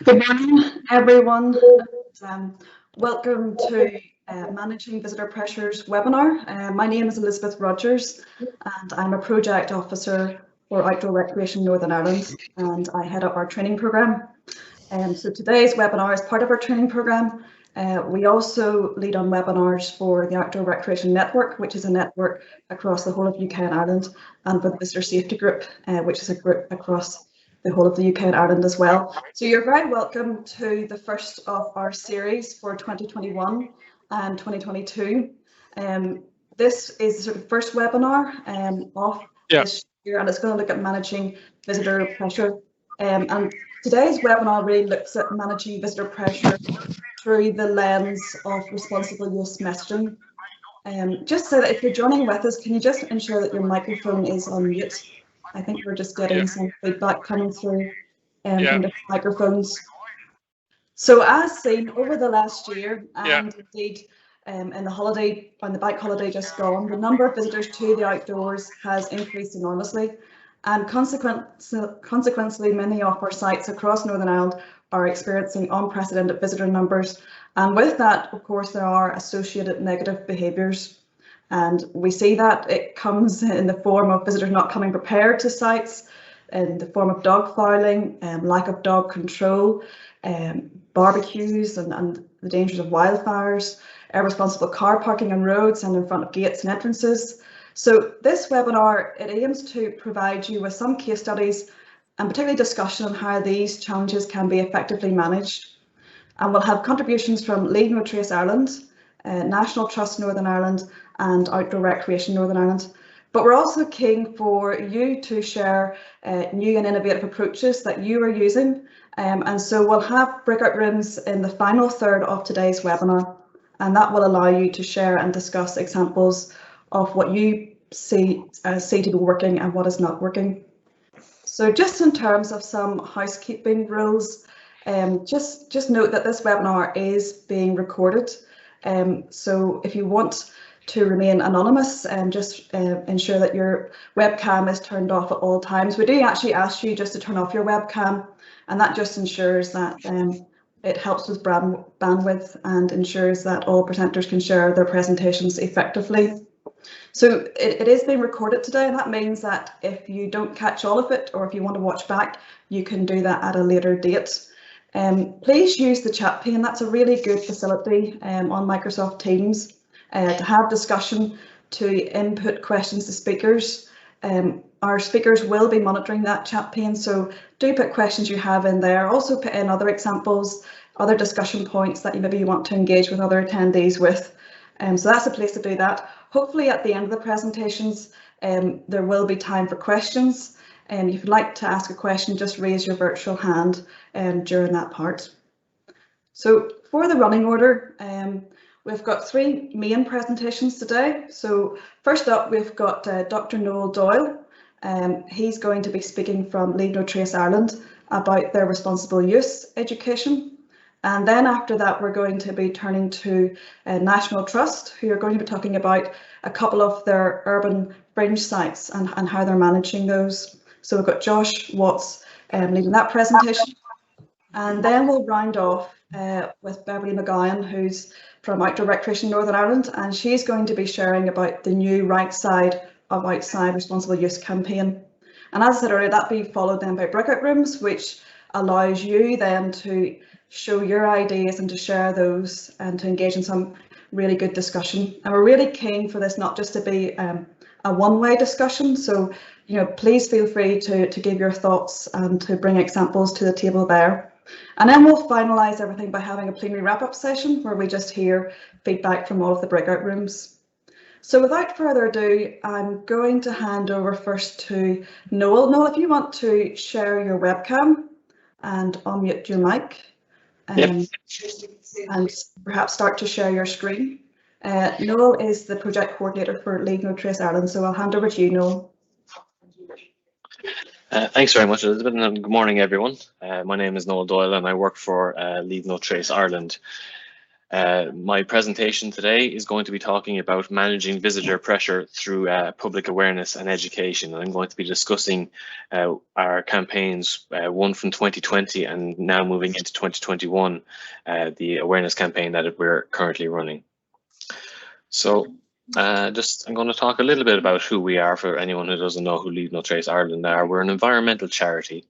Good morning, everyone. Um, Welcome to Managing Visitor Pressures webinar. My name is Elizabeth Rogers, and I'm a Project Officer for Outdoor Recreation Northern Ireland, and I head up our training programme. So today's webinar is part of our training programme. We also lead on webinars for the Outdoor Recreation Network, which is a network across the whole of UK and Ireland, and for the Visitor Safety Group, which is a group across the whole of the UK and Ireland as well. So you're very welcome to the first of our series for 2021 and 2022. This is the sort of first webinar of this year, and it's going to look at managing visitor pressure. And today's webinar really looks at managing visitor pressure through the lens of responsible use messaging. Just so that if you're joining with us, can you just ensure that your microphone is on mute? I think we're just getting some feedback coming through from different microphones. So as seen over the last year, and indeed in the bank holiday just gone, the number of visitors to the outdoors has increased enormously, and consequently many of our sites across Northern Ireland are experiencing unprecedented visitor numbers, and with that, of course, there are associated negative behaviours. And we see that it comes in the form of visitors not coming prepared to sites, in the form of dog fouling, lack of dog control, barbecues and the dangers of wildfires, irresponsible car parking on roads and in front of gates and entrances. So this webinar, it aims to provide you with some case studies and particularly discussion on how these challenges can be effectively managed. And we'll have contributions from Leave No Trace Ireland, National Trust Northern Ireland and Outdoor Recreation Northern Ireland. But we're also keen for you to share new and innovative approaches that you are using. And so we'll have breakout rooms in the final third of today's webinar, and that will allow you to share and discuss examples of what you see to be working and what is not working. So just in terms of some housekeeping rules, just note that this webinar is being recorded. So if you want to remain anonymous, just ensure that your webcam is turned off at all times. We do actually ask you just to turn off your webcam, and that just ensures that it helps with bandwidth and ensures that all presenters can share their presentations effectively. So it is being recorded today, and that means that if you don't catch all of it, or if you want to watch back, you can do that at a later date. Please use the chat pane. That's a really good facility on Microsoft Teams to have discussion, to input questions to speakers. Our speakers will be monitoring that chat pane, so do put questions you have in there. Also put in other examples, other discussion points that maybe you want to engage with other attendees with. So that's a place to do that. Hopefully at the end of the presentations, there will be time for questions. If you'd like to ask a question, just raise your virtual hand during that part. So for the running order, we've got three main presentations today. So first up, we've got Dr. Noel Doyle. He's going to be speaking from Leave No Trace Ireland about their responsible use education. And then after that, we're going to be turning to National Trust, who are going to be talking about a couple of their urban fringe sites and how they're managing those. So we've got Josh Watts leading that presentation. And then we'll round off with Beverly McGowan, who's from Outdoor Recreation Northern Ireland, and she's going to be sharing about the new Right Side of Outside Responsible Use campaign. And as I said earlier, that'll be followed then by breakout rooms, which allows you then to show your ideas and to share those and to engage in some really good discussion. And we're really keen for this not just to be a one-way discussion, so please feel free to give your thoughts and to bring examples to the table there. And then we'll finalise everything by having a plenary wrap-up session where we just hear feedback from all of the breakout rooms. So without further ado, I'm going to hand over first to Noel. Noel, if you want to share your webcam and unmute your mic. And perhaps start to share your screen. Noel is the project coordinator for Leave No Trace Ireland, so I'll hand over to you, Noel. Thanks very much, Elizabeth, and good morning, everyone. My name is Noel Doyle, and I work for Leave No Trace Ireland. My presentation today is going to be talking about managing visitor pressure through public awareness and education. And I'm going to be discussing our campaigns, one from 2020 and now moving into 2021, the awareness campaign that we're currently running. So I'm going to talk a little bit about who we are for anyone who doesn't know who Leave No Trace Ireland are. We're an environmental charity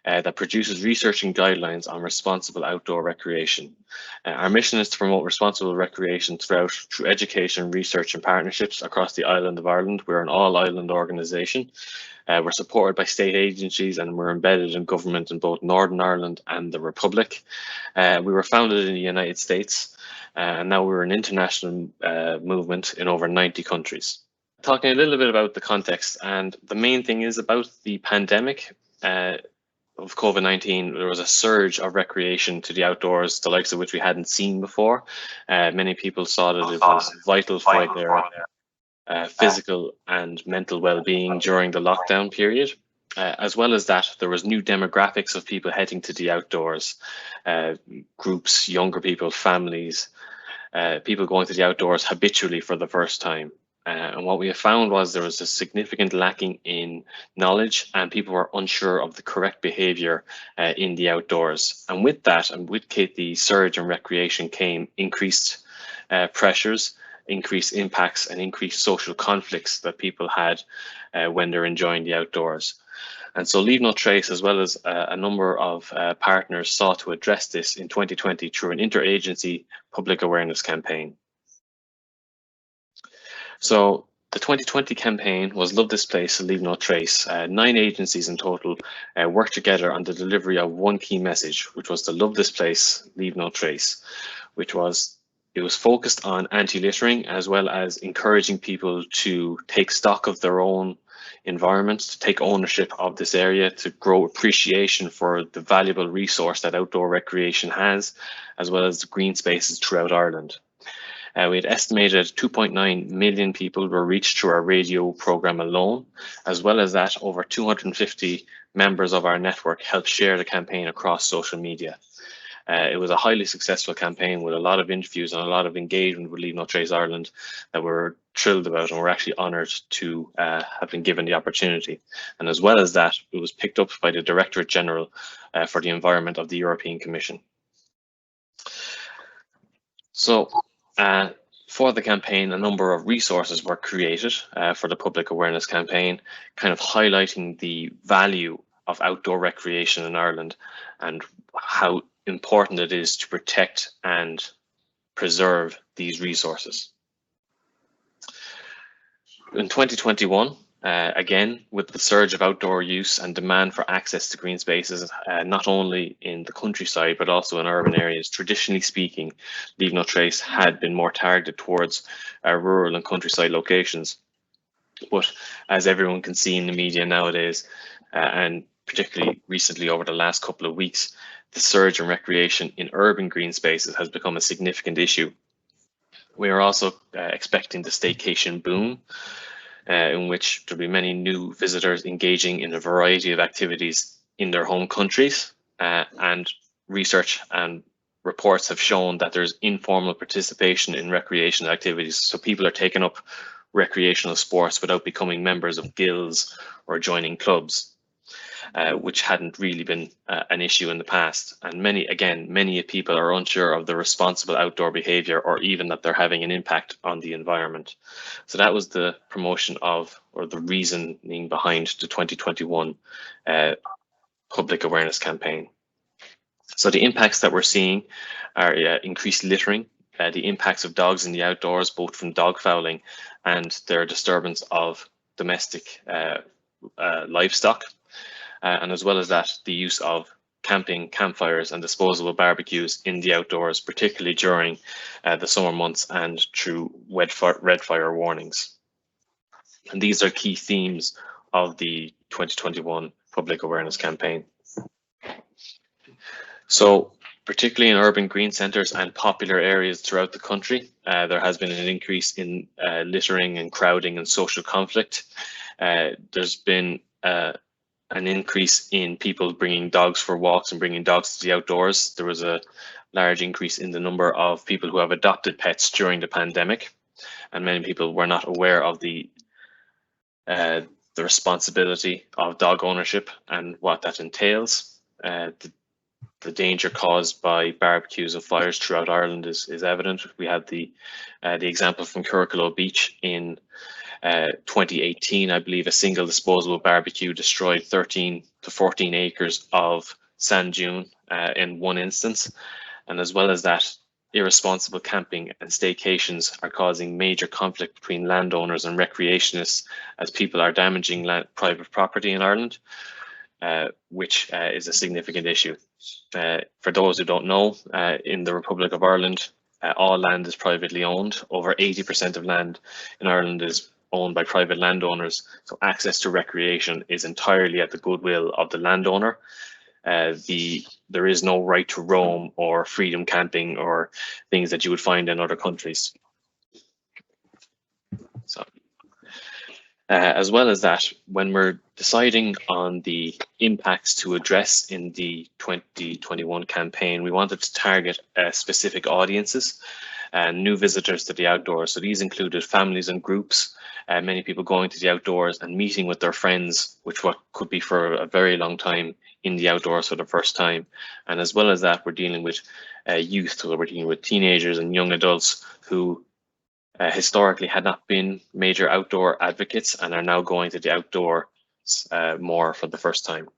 that produces research and guidelines on responsible outdoor recreation. Our mission is to promote responsible recreation through education, research and partnerships across the island of Ireland. We're an all-island organisation. We're supported by state agencies and we're embedded in government in both Northern Ireland and the Republic. We were founded in the United States and now we're an international movement in over 90 countries. Talking a little bit about the context, and the main thing is about the pandemic of COVID-19, there was a surge of recreation to the outdoors, the likes of which we hadn't seen before. Many people saw that it was vital for their physical and mental well-being during the lockdown period. As well as that, there was new demographics of people heading to the outdoors, groups, younger people, families, people going to the outdoors habitually for the first time. And what we have found was there was a significant lacking in knowledge and people were unsure of the correct behaviour in the outdoors. And with that, and with the surge in recreation came increased pressures, increased impacts and increased social conflicts that people had when they're enjoying the outdoors. And so Leave No Trace, as well as a number of partners, sought to address this in 2020 through an interagency public awareness campaign. So the 2020 campaign was Love This Place, Leave No Trace. 9 agencies in total worked together on the delivery of one key message, which was to love this place, leave no trace, it was focused on anti-littering as well as encouraging people to take stock of their own environment, to take ownership of this area, to grow appreciation for the valuable resource that outdoor recreation has, as well as the green spaces throughout Ireland. We had estimated 2.9 million people were reached through our radio program alone. As well as that, over 250 members of our network helped share the campaign across social media. It was a highly successful campaign with a lot of interviews and a lot of engagement with Leave No Trace Ireland that we're thrilled about, and we're actually honoured to have been given the opportunity. And as well as that, it was picked up by the Directorate General for the Environment of the European Commission. So for the campaign, a number of resources were created for the public awareness campaign, kind of highlighting the value of outdoor recreation in Ireland and how important it is to protect and preserve these resources. In 2021, again, with the surge of outdoor use and demand for access to green spaces, not only in the countryside, but also in urban areas, traditionally speaking, Leave No Trace had been more targeted towards rural and countryside locations. But as everyone can see in the media nowadays, and particularly recently over the last couple of weeks, the surge in recreation in urban green spaces has become a significant issue. We are also expecting the staycation boom, in which there'll be many new visitors engaging in a variety of activities in their home countries, and research and reports have shown that there's informal participation in recreational activities. So people are taking up recreational sports without becoming members of guilds or joining clubs, which hadn't really been an issue in the past. And many people are unsure of the responsible outdoor behavior or even that they're having an impact on the environment. So that was the promotion of, or the reasoning behind the 2021 public awareness campaign. So the impacts that we're seeing are increased littering, the impacts of dogs in the outdoors, both from dog fouling and their disturbance of domestic livestock. And as well as that, the use of camping, campfires and disposable barbecues in the outdoors, particularly during the summer months and through red fire warnings. And these are key themes of the 2021 public awareness campaign. So particularly in urban green centres and popular areas throughout the country, there has been an increase in littering and crowding and social conflict. There's been an increase in people bringing dogs for walks and bringing dogs to the outdoors. There was a large increase in the number of people who have adopted pets during the pandemic, and many people were not aware of the responsibility of dog ownership and what that entails. The danger caused by barbecues and fires throughout Ireland is evident. We had the example from Curriculo Beach in 2018, I believe. A single disposable barbecue destroyed 13 to 14 acres of sand dune in one instance. And as well as that, irresponsible camping and staycations are causing major conflict between landowners and recreationists as people are damaging private property in Ireland, which is a significant issue. For those who don't know, in the Republic of Ireland, all land is privately owned. Over 80% of land in Ireland is owned by private landowners, so access to recreation is entirely at the goodwill of the landowner. There is no right to roam or freedom camping or things that you would find in other countries. So, as well as that, when we're deciding on the impacts to address in the 2021 campaign, we wanted to target specific audiences and new visitors to the outdoors. So these included families and groups, many people going to the outdoors and meeting with their friends, which could be for a very long time in the outdoors for the first time. And as well as that, we're dealing with youth, so we're dealing with teenagers and young adults who historically had not been major outdoor advocates and are now going to the outdoors more for the first time.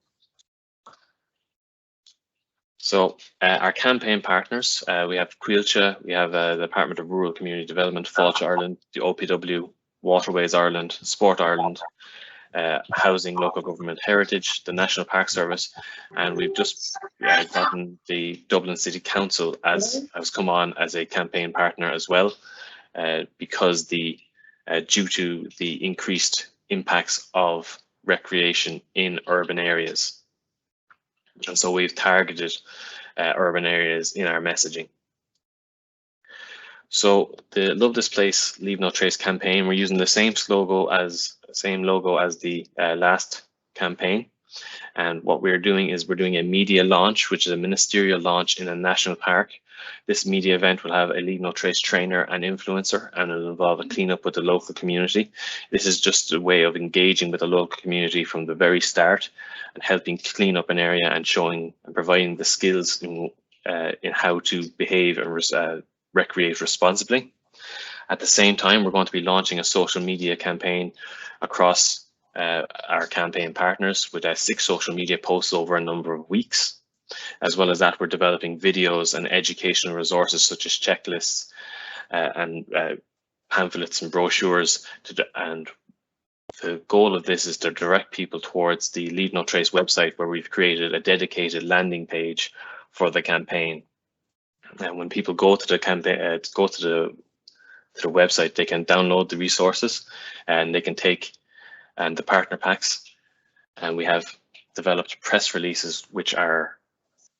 So our campaign partners, we have Cuilcha, we have the Department of Rural Community Development, Fáilte Ireland, the OPW, Waterways Ireland, Sport Ireland, Housing, Local Government Heritage, the National Park Service, and we've just gotten the Dublin City Council has come on as a campaign partner as well, because due to the increased impacts of recreation in urban areas. And so we've targeted urban areas in our messaging. So the Love This Place, Leave No Trace campaign, we're using the same logo as the last campaign. And what we're doing is we're doing a media launch, which is a ministerial launch in a national park. This media event will have a Leave No Trace trainer and influencer, and it'll involve a cleanup with the local community. This is just a way of engaging with the local community from the very start and helping clean up an area and showing and providing the skills in how to behave and recreate responsibly. At the same time, we're going to be launching a social media campaign across our campaign partners with 6 social media posts over a number of weeks. As well as that, we're developing videos and educational resources such as checklists and pamphlets and brochures. And the goal of this is to direct people towards the Leave No Trace website, where we've created a dedicated landing page for the campaign. And when people go to the campaign, go to the website, they can download the resources and they can take the partner packs. And we have developed press releases, which are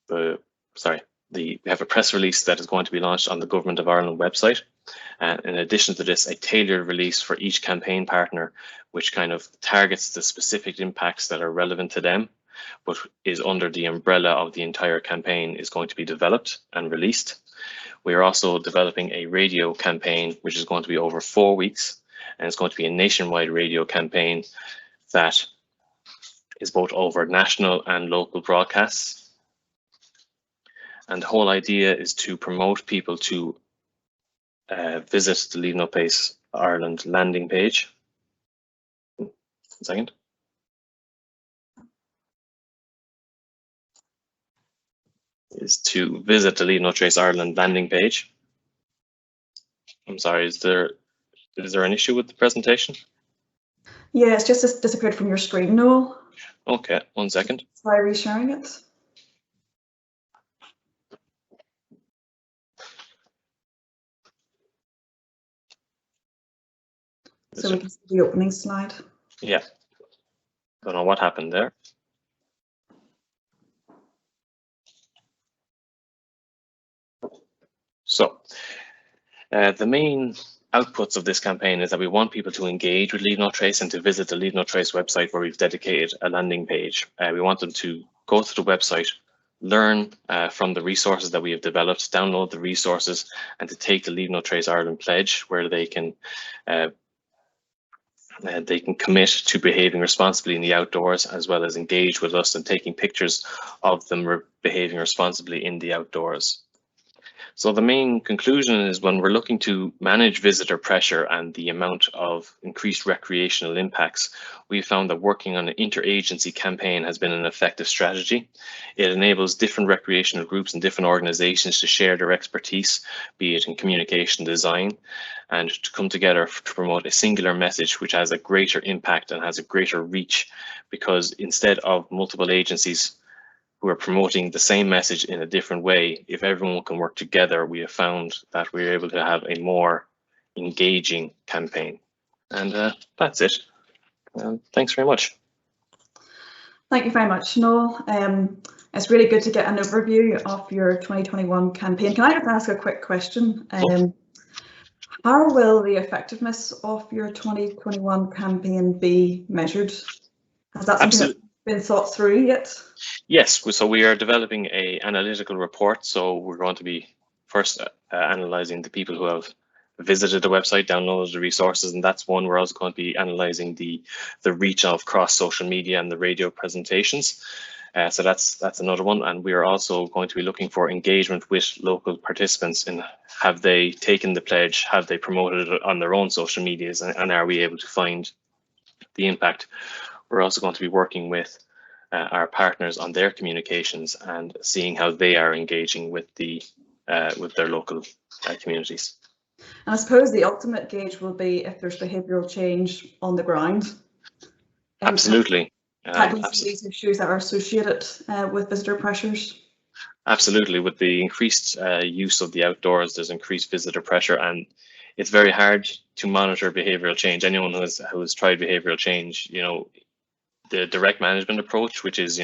we have a press release that is going to be launched on the Government of Ireland website. And in addition to this, a tailored release for each campaign partner, which kind of targets the specific impacts that are relevant to them, but is under the umbrella of the entire campaign, is going to be developed and released. We are also developing a radio campaign, which is going to be over 4 weeks, and it's going to be a nationwide radio campaign that is both over national and local broadcasts. And the whole idea is to promote people to visit the Leave No Trace Ireland landing page. 1 second. Is to visit the Leave No Trace Ireland landing page. I'm sorry, is there an issue with the presentation? Yeah, it's just disappeared from your screen, Noel. Okay, 1 second. Try resharing it. So we can see the opening slide. Yeah. Don't know what happened there. So the main outputs of this campaign is that we want people to engage with Leave No Trace and to visit the Leave No Trace website, where we've dedicated a landing page. We want them to go to the website, learn from the resources that we have developed, download the resources, and to take the Leave No Trace Ireland pledge, where they can commit to behaving responsibly in the outdoors, as well as engage with us and taking pictures of them behaving responsibly in the outdoors. So the main conclusion is, when we're looking to manage visitor pressure and the amount of increased recreational impacts, we found that working on an interagency campaign has been an effective strategy. It enables different recreational groups and different organizations to share their expertise, be it in communication design, and to come together to promote a singular message which has a greater impact and has a greater reach, because instead of multiple agencies who are promoting the same message in a different way, if everyone can work together, we have found that we're able to have a more engaging campaign. And that's it. Thanks very much. Thank you very much, Noel. It's really good to get an overview of your 2021 campaign. Can I just ask a quick question? How will the effectiveness of your 2021 campaign be measured? Has that something that's been thought through yet? Yes, so we are developing an analytical report. So we're going to be first analysing the people who have visited the website, downloaded the resources, and that's one. We're also going to be analysing the reach of cross social media and the radio presentations. So that's another one. And we are also going to be looking for engagement with local participants, and have they taken the pledge, have they promoted it on their own social medias, and are we able to find the impact? We're also going to be working with our partners on their communications and seeing how they are engaging with their local communities. And I suppose the ultimate gauge will be if there's behavioural change on the ground. Absolutely. Tackling these issues that are associated with visitor pressures. Absolutely. With the increased use of the outdoors, there's increased visitor pressure, and it's very hard to monitor behavioural change. Anyone who has tried behavioural change, the direct management approach, which is,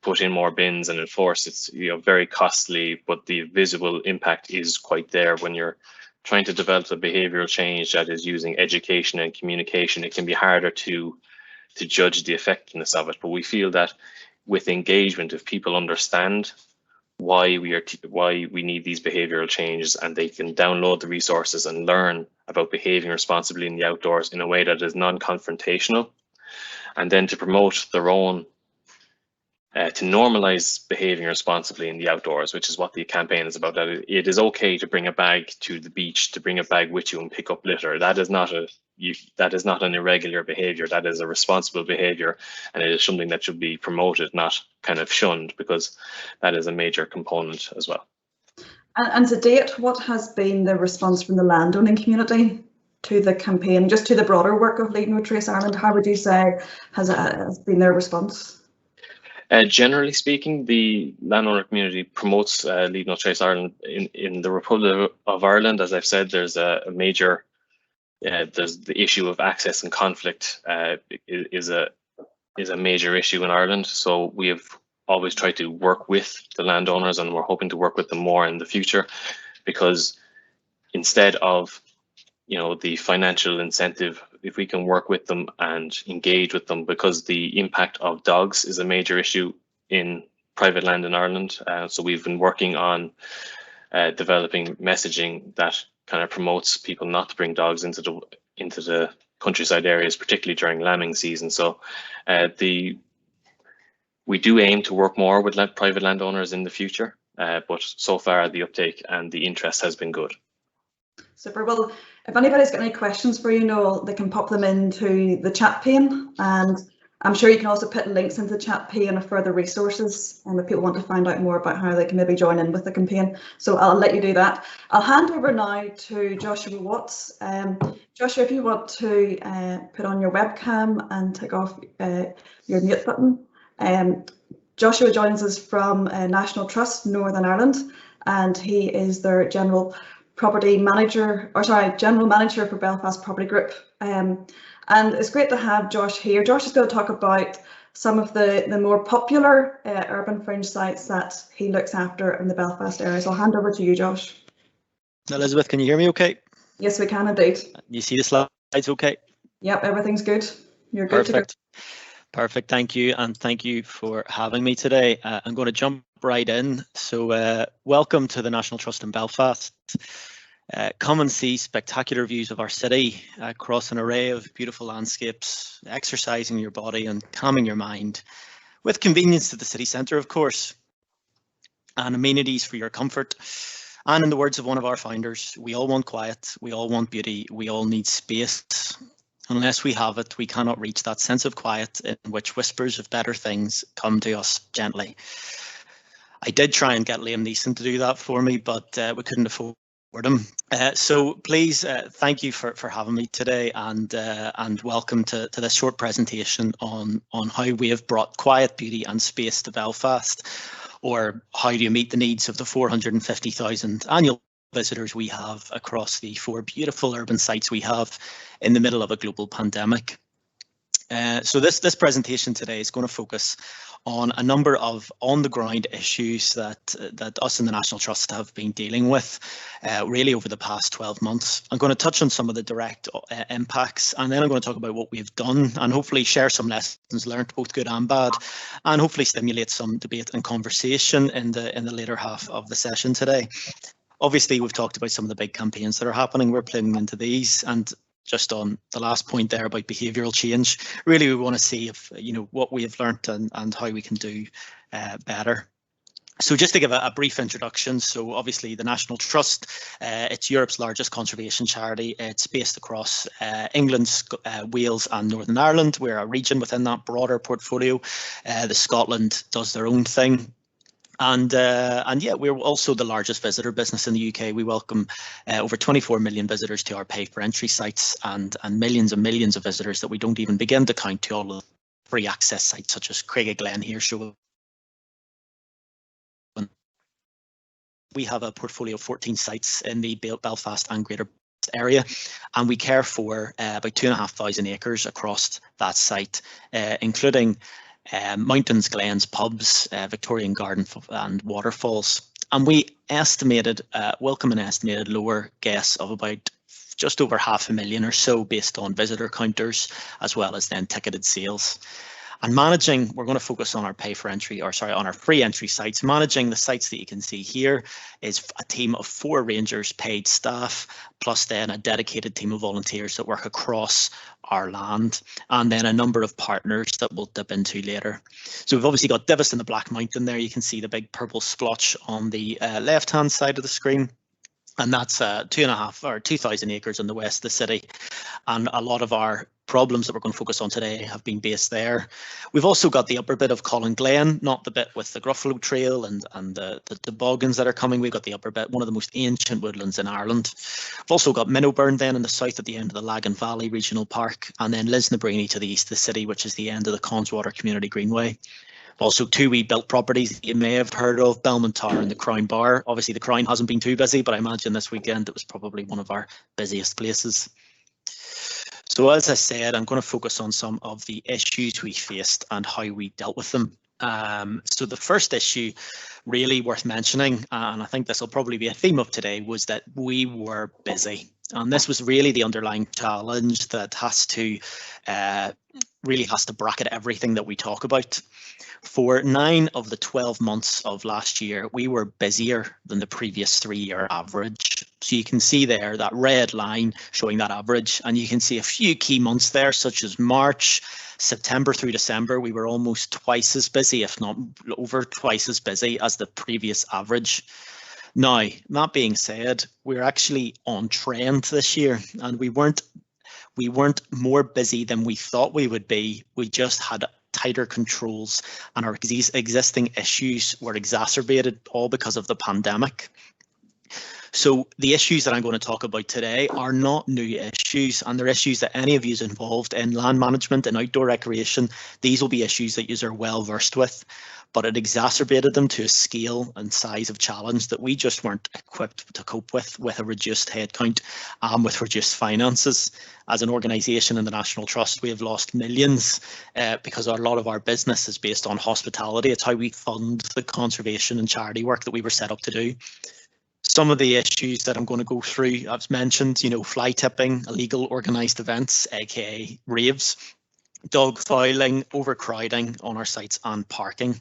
put in more bins and enforce, it's, very costly, but the visible impact is quite there. When you're trying to develop a behavioural change that is using education and communication, it can be harder to judge the effectiveness of it. But we feel that with engagement, if people understand why we need these behavioural changes, and they can download the resources and learn about behaving responsibly in the outdoors in a way that is non-confrontational, and then to promote their own, to normalise behaving responsibly in the outdoors, which is what the campaign is about. That it is okay to bring a bag to the beach, to bring a bag with you and pick up litter. That is not an irregular behaviour. That is a responsible behaviour, and it is something that should be promoted, not kind of shunned, because that is a major component as well. And to date, what has been the response from the landowning community to the campaign, just to the broader work of Leave No Trace Ireland? How would you say has been their response? Generally speaking, the landowner community promotes Leave No Trace Ireland. In the Republic of Ireland, as I've said, there's a major, there's the issue of access and conflict is a major issue in Ireland. So we have always tried to work with the landowners, and we're hoping to work with them more in the future, because instead of the financial incentive, if we can work with them and engage with them, because the impact of dogs is a major issue in private land in Ireland. So we've been working on developing messaging that kind of promotes people not to bring dogs into the countryside areas, particularly during lambing season. So we do aim to work more with private landowners in the future, but so far the uptake and the interest has been good. Super. Well, if anybody's got any questions for you, Noel, they can pop them into the chat pane, and I'm sure you can also put links into the chat pane of further resources, and if people want to find out more about how they can maybe join in with the campaign. So I'll let you do that. I'll hand over now to Joshua Watts. Joshua, if you want to put on your webcam and take off your mute button. Joshua joins us from National Trust Northern Ireland, and he is their general manager for Belfast Property Group. And it's great to have Josh here. Josh is going to talk about some of the more popular urban fringe sites that he looks after in the Belfast area. So I'll hand over to you, Josh. Elizabeth, can you hear me okay? Yes, we can indeed. You see the slides okay? Yep, everything's good. You're good. Perfect. Perfect, thank you, and thank you for having me today. I'm going to jump right in. So welcome to the National Trust in Belfast. Come and see spectacular views of our city across an array of beautiful landscapes, exercising your body and calming your mind, with convenience to the city centre, of course, and amenities for your comfort. And in the words of one of our founders, we all want quiet, we all want beauty, we all need space. Unless we have it, we cannot reach that sense of quiet in which whispers of better things come to us gently. I did try and get Liam Neeson to do that for me, but we couldn't afford him. So please, thank you for having me today, and welcome to this short presentation on how we have brought quiet, beauty and space to Belfast, or how do you meet the needs of the 450,000 annual visitors we have across the 4 beautiful urban sites we have in the middle of a global pandemic. So this presentation today is going to focus on a number of on-the-ground issues that us in the National Trust have been dealing with really over the past 12 months. I'm going to touch on some of the direct impacts, and then I'm going to talk about what we've done and hopefully share some lessons learned, both good and bad, and hopefully stimulate some debate and conversation in the later half of the session today. Obviously, we've talked about some of the big campaigns that are happening. We're plugging into these, and just on the last point there about behavioural change, really we want to see if what we have learnt and how we can do better. So just to give a brief introduction, so obviously the National Trust, it's Europe's largest conservation charity. It's based across England, Wales and Northern Ireland. We're a region within that broader portfolio. The Scotland does their own thing. And yeah, we're also the largest visitor business in the UK. We welcome over 24 million visitors to our pay for entry sites, and millions and millions of visitors that we don't even begin to count to all of the free access sites such as Craigaglen here. So we have a portfolio of 14 sites in the Belfast and Greater area, and we care for about 2,500 acres across that site, including mountains, glens, pubs, Victorian garden and waterfalls. And we welcome an estimated lower guess of about just over 500,000 or so based on visitor counters, as well as then ticketed sales. And managing, we're going to focus on our on our free entry sites. Managing the sites that you can see here is a team of 4 rangers, paid staff, plus then a dedicated team of volunteers that work across our land, and then a number of partners that we'll dip into later. So we've obviously got Divis in the Black Mountain there. You can see the big purple splotch on the left-hand side of the screen. And that's 2,000 acres in the west of the city. And a lot of our problems that we're going to focus on today have been based there. We've also got the upper bit of Colin Glen, not the bit with the Gruffalo Trail and the boggans that are coming. We've got the upper bit, one of the most ancient woodlands in Ireland. We've also got Minnowburn then in the south at the end of the Lagan Valley Regional Park, and then Lisnabreeny to the east of the city, which is the end of the Conswater Community Greenway. Also 2 wee built properties that you may have heard of, Belmont Tower and the Crown Bar. Obviously the Crown hasn't been too busy, but I imagine this weekend it was probably one of our busiest places. So as I said, I'm going to focus on some of the issues we faced and how we dealt with them. So the first issue really worth mentioning, and I think this will probably be a theme of today, was that we were busy. And this was really the underlying challenge that really has to bracket everything that we talk about. For 9 of the 12 months of last year, we were busier than the previous 3-year average. So you can see there that red line showing that average, and you can see a few key months there, such as March, September through December. We were almost twice as busy, if not over twice as busy as the previous average. Now, that being said, we're actually on trend this year, and we weren't more busy than we thought we would be. We just had tighter controls, and our existing issues were exacerbated all because of the pandemic. So the issues that I'm going to talk about today are not new issues, and they're issues that any of you is involved in land management and outdoor recreation. These will be issues that you are well versed with, but it exacerbated them to a scale and size of challenge that we just weren't equipped to cope with a reduced headcount and with reduced finances. As an organisation in the National Trust, we have lost millions because a lot of our business is based on hospitality. It's how we fund the conservation and charity work that we were set up to do. Some of the issues that I'm going to go through, I've mentioned, fly tipping, illegal organised events, aka raves, dog fouling, overcrowding on our sites and parking.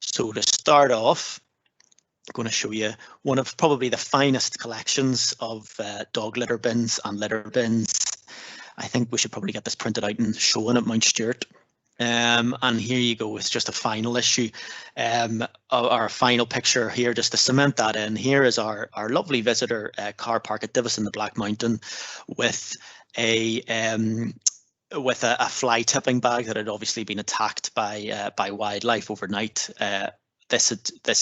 So to start off, I'm going to show you one of probably the finest collections of dog litter bins and litter bins. I think we should probably get this printed out and shown at Mount Stewart. And here you go, it's just a final issue, our final picture here, just to cement that in. Here is our lovely visitor car park at Divis in the Black Mountain with a fly tipping bag that had obviously been attacked by wildlife overnight. This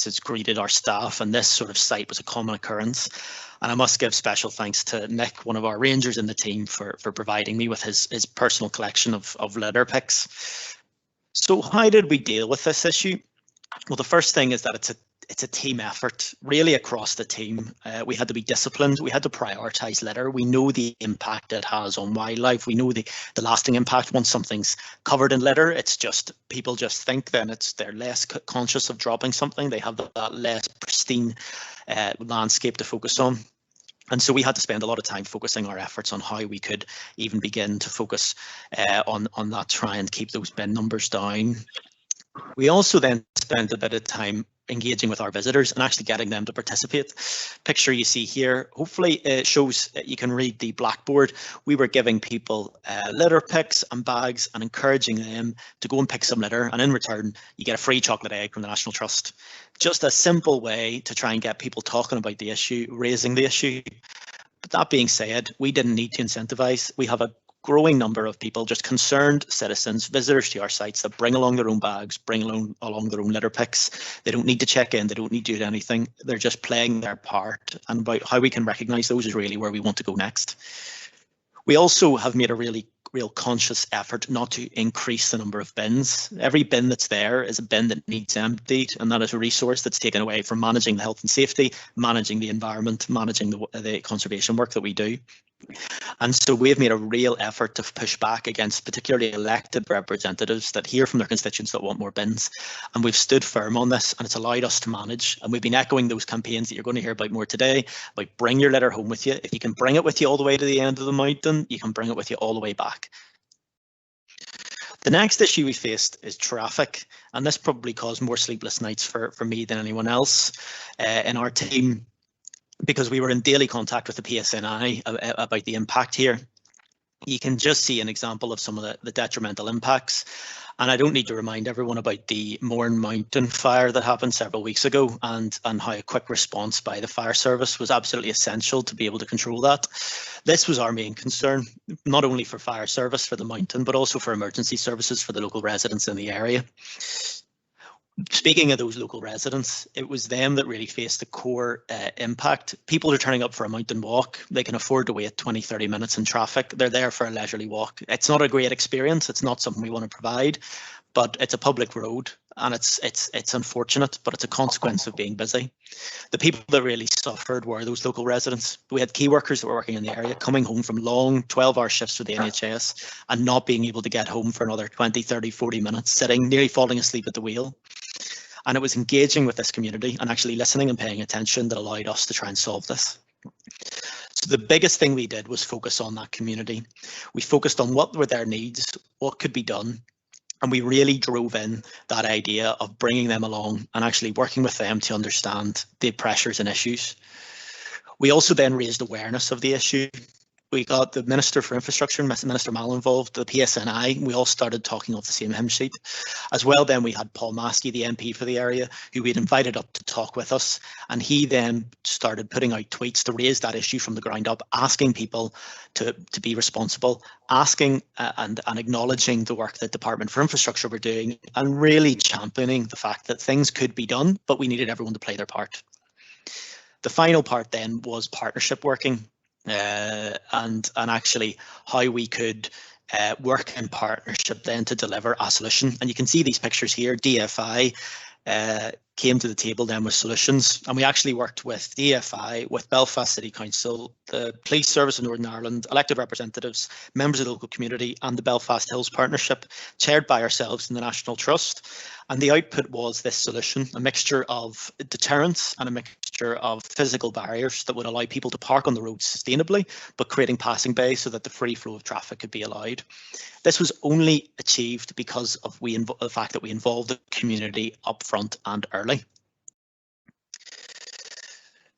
has greeted our staff, and this sort of sight was a common occurrence. And I must give special thanks to Nick, one of our rangers in the team, for providing me with his personal collection of litter picks. So how did we deal with this issue? Well, the first thing is that it's a team effort, really across the team. We had to be disciplined. We had to prioritise litter. We know the impact it has on wildlife. We know the lasting impact once something's covered in litter. It's just, people just think then they're less conscious of dropping something. They have that less pristine landscape to focus on. And so we had to spend a lot of time focusing our efforts on how we could even begin to focus on that, try and keep those bin numbers down. We also then spent a bit of time engaging with our visitors and actually getting them to participate. Picture you see here, hopefully it shows you can read the blackboard. We were giving people litter picks and bags and encouraging them to go and pick some litter, and in return you get a free chocolate egg from the National Trust. Just a simple way to try and get people talking about the issue, raising the issue. But that being said, we didn't need to incentivise. We have a growing number of people, just concerned citizens, visitors to our sites, that bring along their own bags, bring along their own litter picks. They don't need to check in, they don't need to do anything. They're just playing their part, and about how we can recognise those is really where we want to go next. We also have made a real conscious effort not to increase the number of bins. Every bin that's there is a bin that needs emptied, and that is a resource that's taken away from managing the health and safety, managing the environment, managing the conservation work that we do. And so we've made a real effort to push back against particularly elected representatives that hear from their constituents that want more bins. And we've stood firm on this, and it's allowed us to manage. And we've been echoing those campaigns that you're going to hear about more today, about bring your litter home with you. If you can bring it with you all the way to the end of the mountain, you can bring it with you all the way back. The next issue we faced is traffic, and this probably caused more sleepless nights for me than anyone else in our team, because we were in daily contact with the PSNI about the impact here. You can just see an example of some of the detrimental impacts. And I don't need to remind everyone about the Mourne Mountain fire that happened several weeks ago, and how a quick response by the fire service was absolutely essential to be able to control that. This was our main concern, not only for fire service for the mountain, but also for emergency services for the local residents in the area. Speaking of those local residents, it was them that really faced the core impact. People are turning up for a mountain walk. They can afford to wait 20, 30 minutes in traffic. They're there for a leisurely walk. It's not a great experience. It's not something we want to provide, but it's a public road, and it's unfortunate, but it's a consequence of being busy. The people that really suffered were those local residents. We had key workers that were working in the area coming home from long 12-hour shifts for the NHS and not being able to get home for another 20, 30, 40 minutes, sitting, nearly falling asleep at the wheel. And it was engaging with this community and actually listening and paying attention that allowed us to try and solve this. So the biggest thing we did was focus on that community. We focused on what were their needs, what could be done, and we really drove in that idea of bringing them along and actually working with them to understand the pressures and issues. We also then raised awareness of the issue. We got the Minister for Infrastructure, Minister Mall, involved, the PSNI. We all started talking off the same hymn sheet. As well, then we had Paul Maskey, the MP for the area, who we'd invited up to talk with us. And he then started putting out tweets to raise that issue from the ground up, asking people to be responsible, asking and acknowledging the work that Department for Infrastructure were doing, and really championing the fact that things could be done, but we needed everyone to play their part. The final part then was partnership working. And actually how we could work in partnership then to deliver a solution. And you can see these pictures here. DFI came to the table then with solutions, and we actually worked with DFI, with Belfast City Council, the Police Service of Northern Ireland, elected representatives, members of the local community, and the Belfast Hills Partnership, chaired by ourselves in the National Trust. And the output was this solution, a mixture of deterrence and a mixture of physical barriers that would allow people to park on the road sustainably, but creating passing bays so that the free flow of traffic could be allowed. This was only achieved because of the fact that we involved the community upfront and early.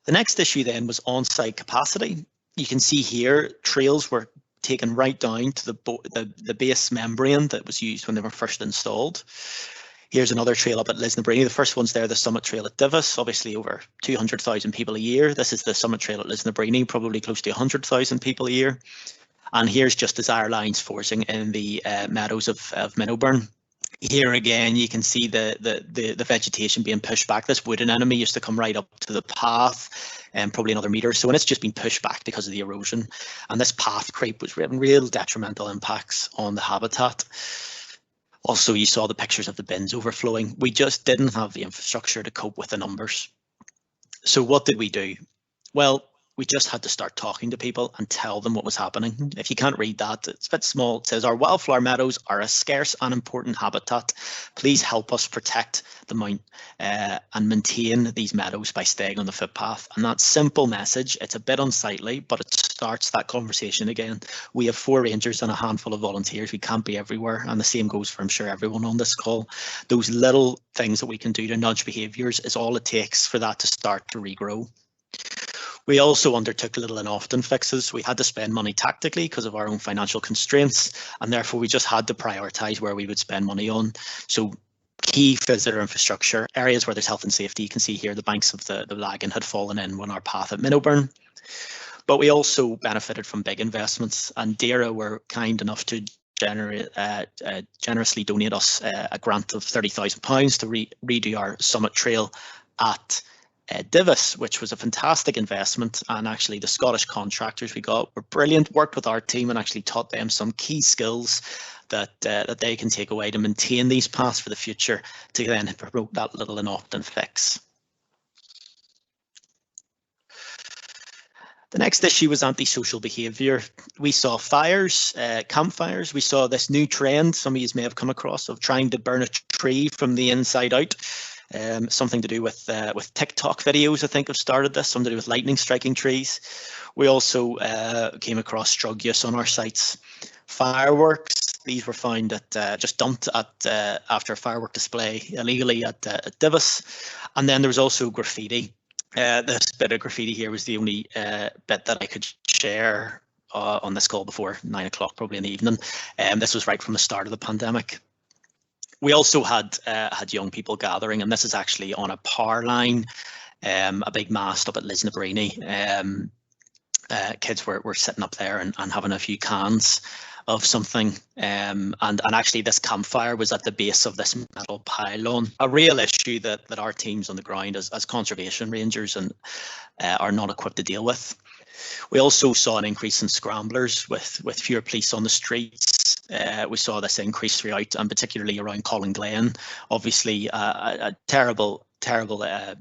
The next issue then was on-site capacity. You can see here trails were taken right down to the base membrane that was used when they were first installed. Here's another trail up at Lisnabreeny. The first one's there, the Summit Trail at Divis, obviously over 200,000 people a year. This is the Summit Trail at Lisnabreeny, probably close to 100,000 people a year. And here's just Desire Lines forcing in the meadows of Minnowburn. Here again, you can see the vegetation being pushed back. This wood anemone used to come right up to the path and probably another metre. So, and it's just been pushed back because of the erosion. And this path creep was having real detrimental impacts on the habitat. Also, you saw the pictures of the bins overflowing. We just didn't have the infrastructure to cope with the numbers. So what did we do? Well, we just had to start talking to people and tell them what was happening. If you can't read that, it's a bit small. It says, our wildflower meadows are a scarce and important habitat. Please help us protect the mount and maintain these meadows by staying on the footpath. And that simple message, it's a bit unsightly, but it starts that conversation again. We have 4 rangers and a handful of volunteers. We can't be everywhere. And the same goes for, I'm sure, everyone on this call. Those little things that we can do to nudge behaviours is all it takes for that to start to regrow. We also undertook little and often fixes. We had to spend money tactically because of our own financial constraints, and therefore we just had to prioritise where we would spend money on. So key visitor infrastructure, areas where there's health and safety. You can see here the banks of the Lagan had fallen in on our path at Minnowburn. But we also benefited from big investments, and DAERA were kind enough to generously donate us a grant of £30,000 to redo our Summit Trail at Divis, which was a fantastic investment. And actually the Scottish contractors we got were brilliant, worked with our team and actually taught them some key skills that they can take away to maintain these paths for the future, to then promote that little and often fix. The next issue was antisocial behaviour. We saw fires, campfires. We saw this new trend, some of you may have come across, of trying to burn a tree from the inside out. Something to do with TikTok videos, I think, have started this, something to do with lightning striking trees. We also came across drug use on our sites. Fireworks, these were found at just dumped at after a firework display illegally at Divis. And then there was also graffiti. This bit of graffiti here was the only bit that I could share on this call before 9 o'clock, probably in the evening. This was right from the start of the pandemic. We also had young people gathering, and this is actually on a power line, a big mast up at Lisnabreeny. Kids were sitting up there and having a few cans of something, and actually this campfire was at the base of this metal pylon. A real issue that our teams on the ground as conservation rangers and are not equipped to deal with. We also saw an increase in scramblers with fewer police on the streets. We saw this increase throughout, and particularly around Colin Glen. Obviously, a terrible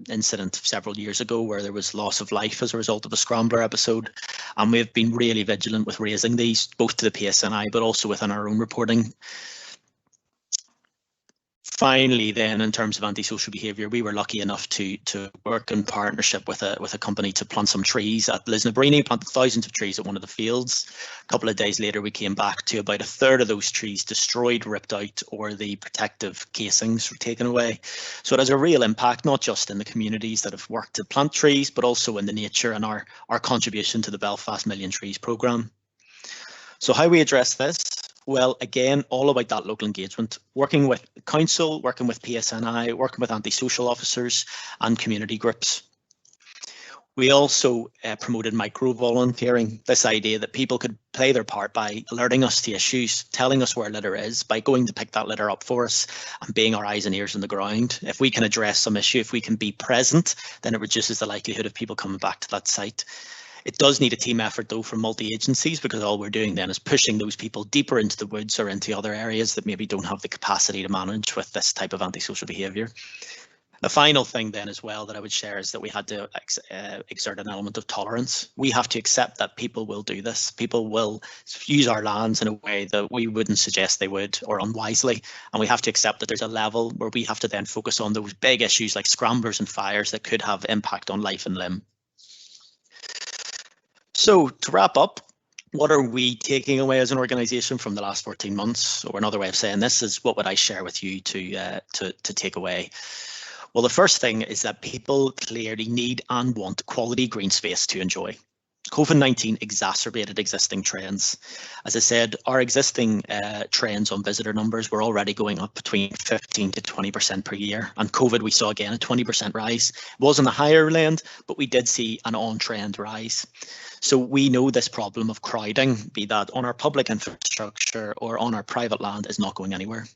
incident several years ago where there was loss of life as a result of a scrambler episode. And we've been really vigilant with raising these, both to the PSNI, but also within our own reporting. Finally, then, in terms of antisocial behaviour, we were lucky enough to work in partnership with a company to plant some trees at Lisnabreeny, planted thousands of trees at one of the fields. A couple of days later, we came back to about a third of those trees destroyed, ripped out, or the protective casings were taken away. So it has a real impact, not just in the communities that have worked to plant trees, but also in the nature and our contribution to the Belfast Million Trees programme. So how we address this? Well, again, all about that local engagement, working with council, working with PSNI, working with antisocial officers and community groups. We also promoted micro-volunteering, this idea that people could play their part by alerting us to issues, telling us where litter is, by going to pick that litter up for us and being our eyes and ears on the ground. If we can address some issue, if we can be present, then it reduces the likelihood of people coming back to that site. It does need a team effort, though, from multi-agencies, because all we're doing then is pushing those people deeper into the woods or into other areas that maybe don't have the capacity to manage with this type of antisocial behaviour. The final thing then as well that I would share is that we had to exert an element of tolerance. We have to accept that people will do this. People will use our lands in a way that we wouldn't suggest they would, or unwisely. And we have to accept that there's a level where we have to then focus on those big issues like scramblers and fires that could have impact on life and limb. So to wrap up, what are we taking away as an organisation from the last 14 months? Or another way of saying this is, what would I share with you to take away? Well, the first thing is that people clearly need and want quality green space to enjoy. COVID-19 exacerbated existing trends. As I said, our existing trends on visitor numbers were already going up between 15 to 20% per year. And COVID, we saw again a 20% rise. It was on the higher end, but we did see an on-trend rise. So we know this problem of crowding, be that on our public infrastructure or on our private land, is not going anywhere.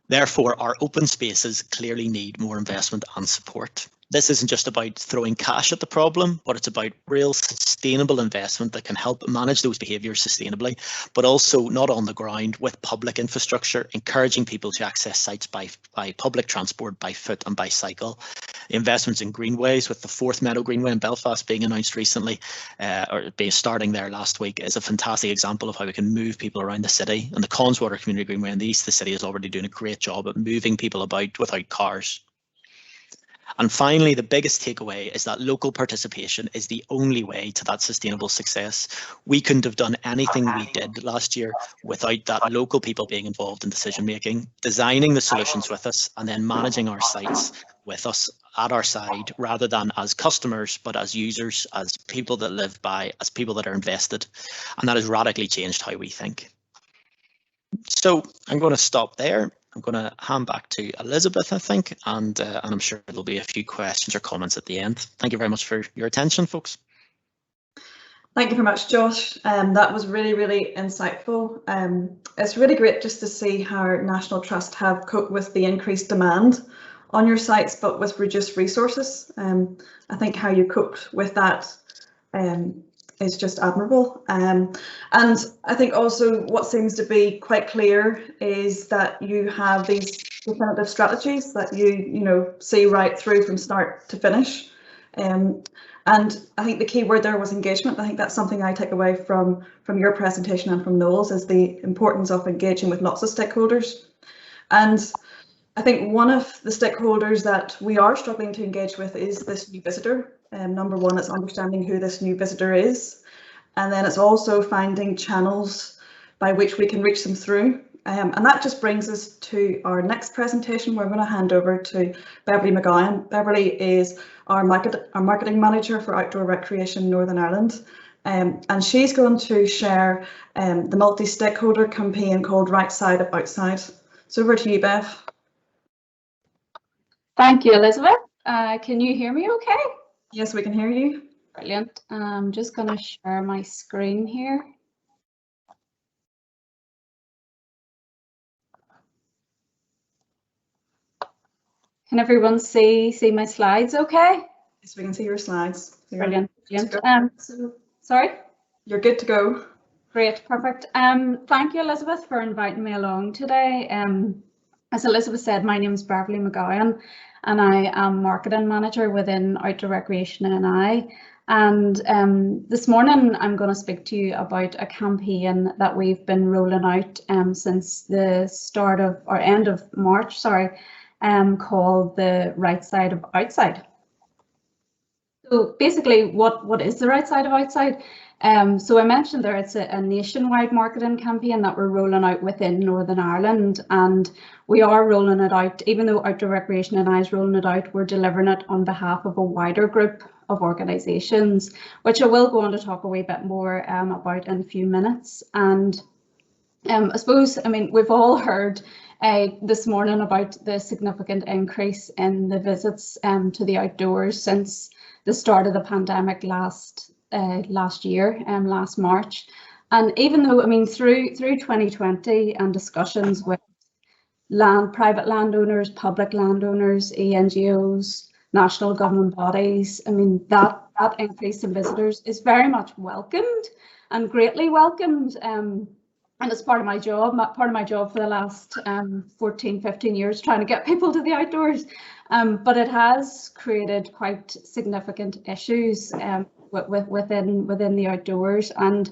Therefore, our open spaces clearly need more investment and support. This isn't just about throwing cash at the problem, but it's about real sustainable investment that can help manage those behaviours sustainably, but also not on the ground with public infrastructure, encouraging people to access sites by public transport, by foot and by cycle. Investments in greenways, with the 4th Meadow Greenway in Belfast being announced recently, or starting there last week, is a fantastic example of how we can move people around the city. And the Conswater Community Greenway in the east of the city is already doing a great job at moving people about without cars. And finally, the biggest takeaway is that local participation is the only way to that sustainable success. We couldn't have done anything we did last year without that local people being involved in decision making, designing the solutions with us, and then managing our sites with us at our side, rather than as customers, but as users, as people that live by, as people that are invested. And that has radically changed how we think. So I'm going to stop there. I'm going to hand back to Elizabeth, I think, and I'm sure there'll be a few questions or comments at the end. Thank you very much for your attention, folks. Thank you very much, Josh. That was really, really insightful. It's really great just to see how National Trust have coped with the increased demand on your sites, but with reduced resources. I think how you coped with that is just admirable. And I think also what seems to be quite clear is that you have these definitive strategies that you see right through from start to finish. And I think the key word there was engagement. I think that's something I take away from your presentation and from Noel's, is the importance of engaging with lots of stakeholders. And I think one of the stakeholders that we are struggling to engage with is this new visitor. Number one, it's understanding who this new visitor is. And then it's also finding channels by which we can reach them through. And that just brings us to our next presentation, where I'm going to hand over to Beverly McGowan. Beverly is our marketing manager for outdoor recreation in Northern Ireland. And she's going to share the multi-stakeholder campaign called Right Side of Outside. So over to you, Bev. Thank you, Elizabeth. Can you hear me okay? Yes, we can hear you. Brilliant. I'm just going to share my screen here. Can everyone see my slides okay? Yes, we can see your slides. Brilliant. Sorry? You're good to go. Great, perfect. Thank you, Elizabeth, for inviting me along today. As Elizabeth said, my name is Beverly McGowan, and I am marketing manager within Outdoor Recreation NI. And this morning I'm going to speak to you about a campaign that we've been rolling out since the start of, or end of March, sorry, called the Right Side of Outside. So basically, what is the Right Side of Outside? So I mentioned there it's a nationwide marketing campaign that we're rolling out within Northern Ireland, and we are rolling it out, even though Outdoor Recreation NI is rolling it out, we're delivering it on behalf of a wider group of organisations, which I will go on to talk a wee bit more about in a few minutes. And I suppose, we've all heard this morning about the significant increase in the visits to the outdoors since the start of the pandemic last year, last March. And even though, through 2020 and discussions with private landowners, public landowners, NGOs, national government bodies, that increase in visitors is very much welcomed and greatly welcomed. And it's part of my job for the last 14, 15 years, trying to get people to the outdoors. but it has created quite significant issues within the outdoors. And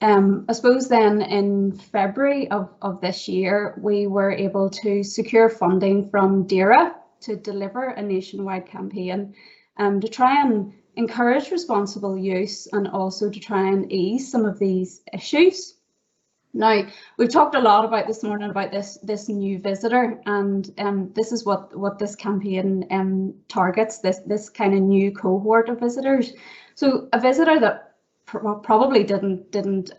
I suppose then in February of this year, we were able to secure funding from DAERA to deliver a nationwide campaign to try and encourage responsible use and also to try and ease some of these issues. Now, we've talked a lot about this morning about this new visitor, and this is what this campaign targets, this kind of new cohort of visitors. So a visitor that probably didn't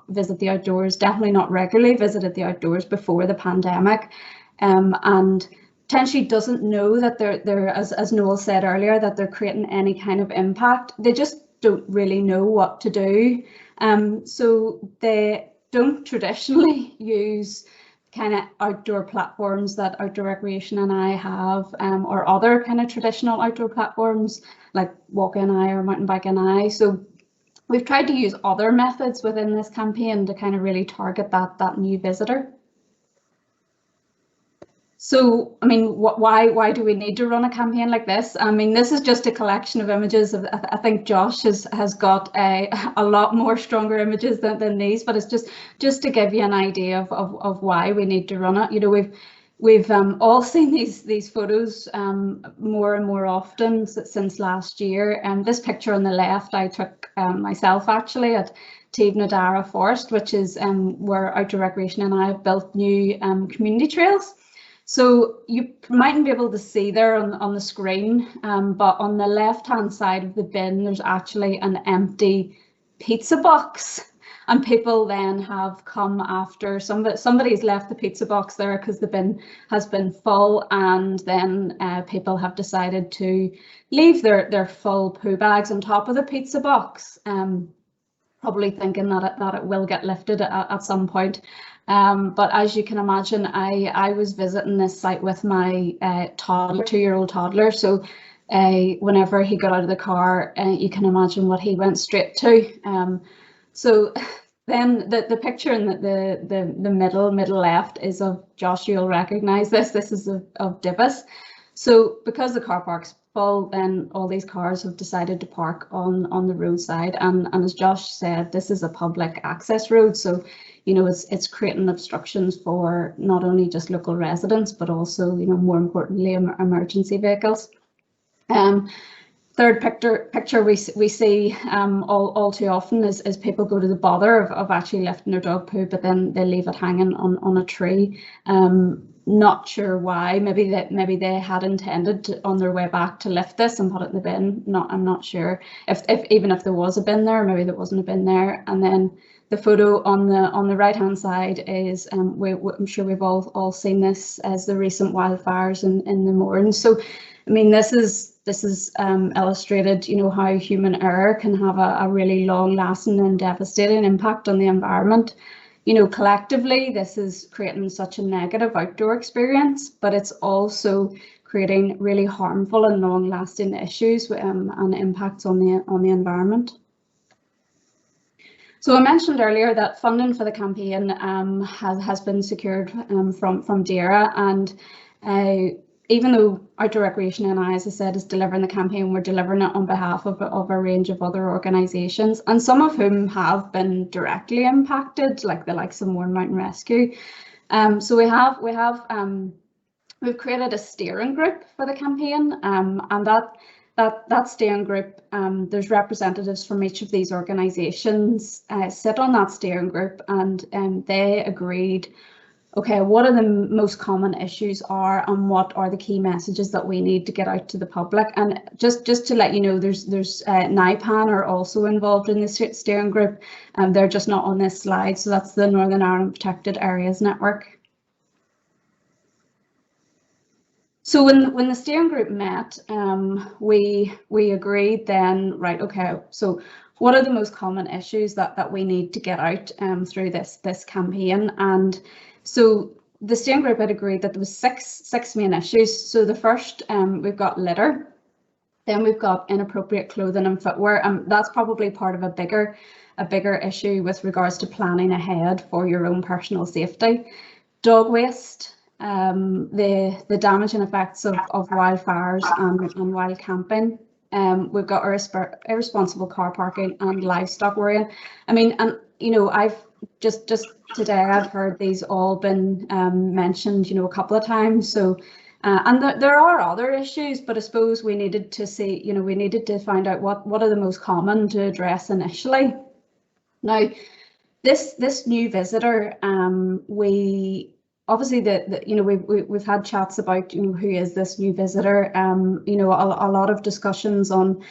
visit the outdoors, definitely not regularly visited the outdoors before the pandemic, and potentially doesn't know that they're as Noel said earlier, that they're creating any kind of impact. They just don't really know what to do. So they don't traditionally use kind of outdoor platforms that Outdoor Recreation and I have, or other kind of traditional outdoor platforms like Walk and I or Mountain Bike and I. So we've tried to use other methods within this campaign to kind of really target that new visitor. So, I mean, why do we need to run a campaign like this? I mean, this is just a collection of images. I think Josh has got a lot more stronger images than these, but it's just to give you an idea of why we need to run it. You know, we've all seen these photos more and more often since last year. And this picture on the left, I took myself actually at Nadara Forest, which is where Outdoor Recreation and I have built new community trails. So you mightn't be able to see there on the screen, but on the left-hand side of the bin, there's actually an empty pizza box. And people then have come after somebody's left the pizza box there because the bin has been full, and then people have decided to leave their full poo bags on top of the pizza box, probably thinking that it will get lifted at some point. But as you can imagine, I was visiting this site with my toddler, 2-year-old toddler. So whenever he got out of the car, you can imagine what he went straight to. So then the picture in the middle left is of Josh. You'll recognise this. This is of Divis. So because the car park's full, then all these cars have decided to park on the roadside. And as Josh said, this is a public access road. So, you know, it's creating obstructions for not only just local residents, but also, you know, more importantly, emergency vehicles. Third picture we see all too often is people go to the bother of actually lifting their dog poo, but then they leave it hanging on a tree. Not sure why. Maybe they had intended on their way back to lift this and put it in the bin. I'm not sure if even if there was a bin there, maybe there wasn't a bin there. And then the photo on the right hand side is I'm sure we've all seen this as the recent wildfires in the Mournes. So I mean, this is illustrated, you know, how human error can have a really long-lasting and devastating impact on the environment. You know, collectively, this is creating such a negative outdoor experience, but it's also creating really harmful and long-lasting issues and impacts on the environment. So I mentioned earlier that funding for the campaign has been secured from DAERA, and even though Outdoor Recreation and I, as I said, is delivering the campaign, we're delivering it on behalf of a range of other organisations, and some of whom have been directly impacted, like the likes of Mourne Mountain Rescue. So we've created a steering group for the campaign, and that steering group, there's representatives from each of these organisations sit on that steering group, and they agreed, okay, what are the most common issues and what are the key messages that we need to get out to the public? And just to let you know, there's NIPAN are also involved in this steering group, and they're just not on this slide. So that's the Northern Ireland Protected Areas Network. So when the steering group met, we agreed then, right, okay, so what are the most common issues that we need to get out through this campaign? And so the steering group had agreed that there was six main issues. So the first, we've got litter, then we've got inappropriate clothing and footwear, and that's probably part of a bigger issue with regards to planning ahead for your own personal safety. Dog waste, the damaging effects of wildfires and wild camping. We've got irresponsible car parking and livestock worrying. I mean, and you know, I've just today I've heard these all been mentioned, you know, a couple of times. So, and there are other issues, but I suppose we needed to see, you know, we needed to find out what are the most common to address initially. Now, this new visitor, we obviously you know, we've had chats about, you know, who is this new visitor. You know, a lot of discussions on,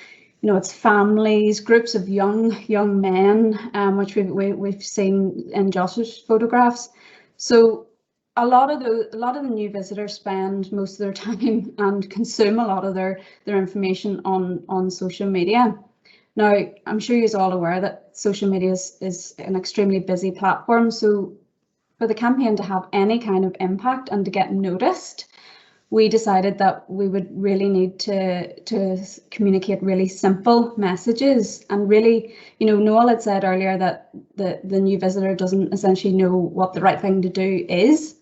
you know, it's families, groups of young men, which we've seen in Joshua's photographs. So a lot of the new visitors spend most of their time and consume a lot of their information on social media. Now, I'm sure you're all aware that social media is an extremely busy platform. So for the campaign to have any kind of impact and to get noticed, we decided that we would really need to communicate really simple messages. And really, you know, Noel had said earlier that the new visitor doesn't essentially know what the right thing to do is.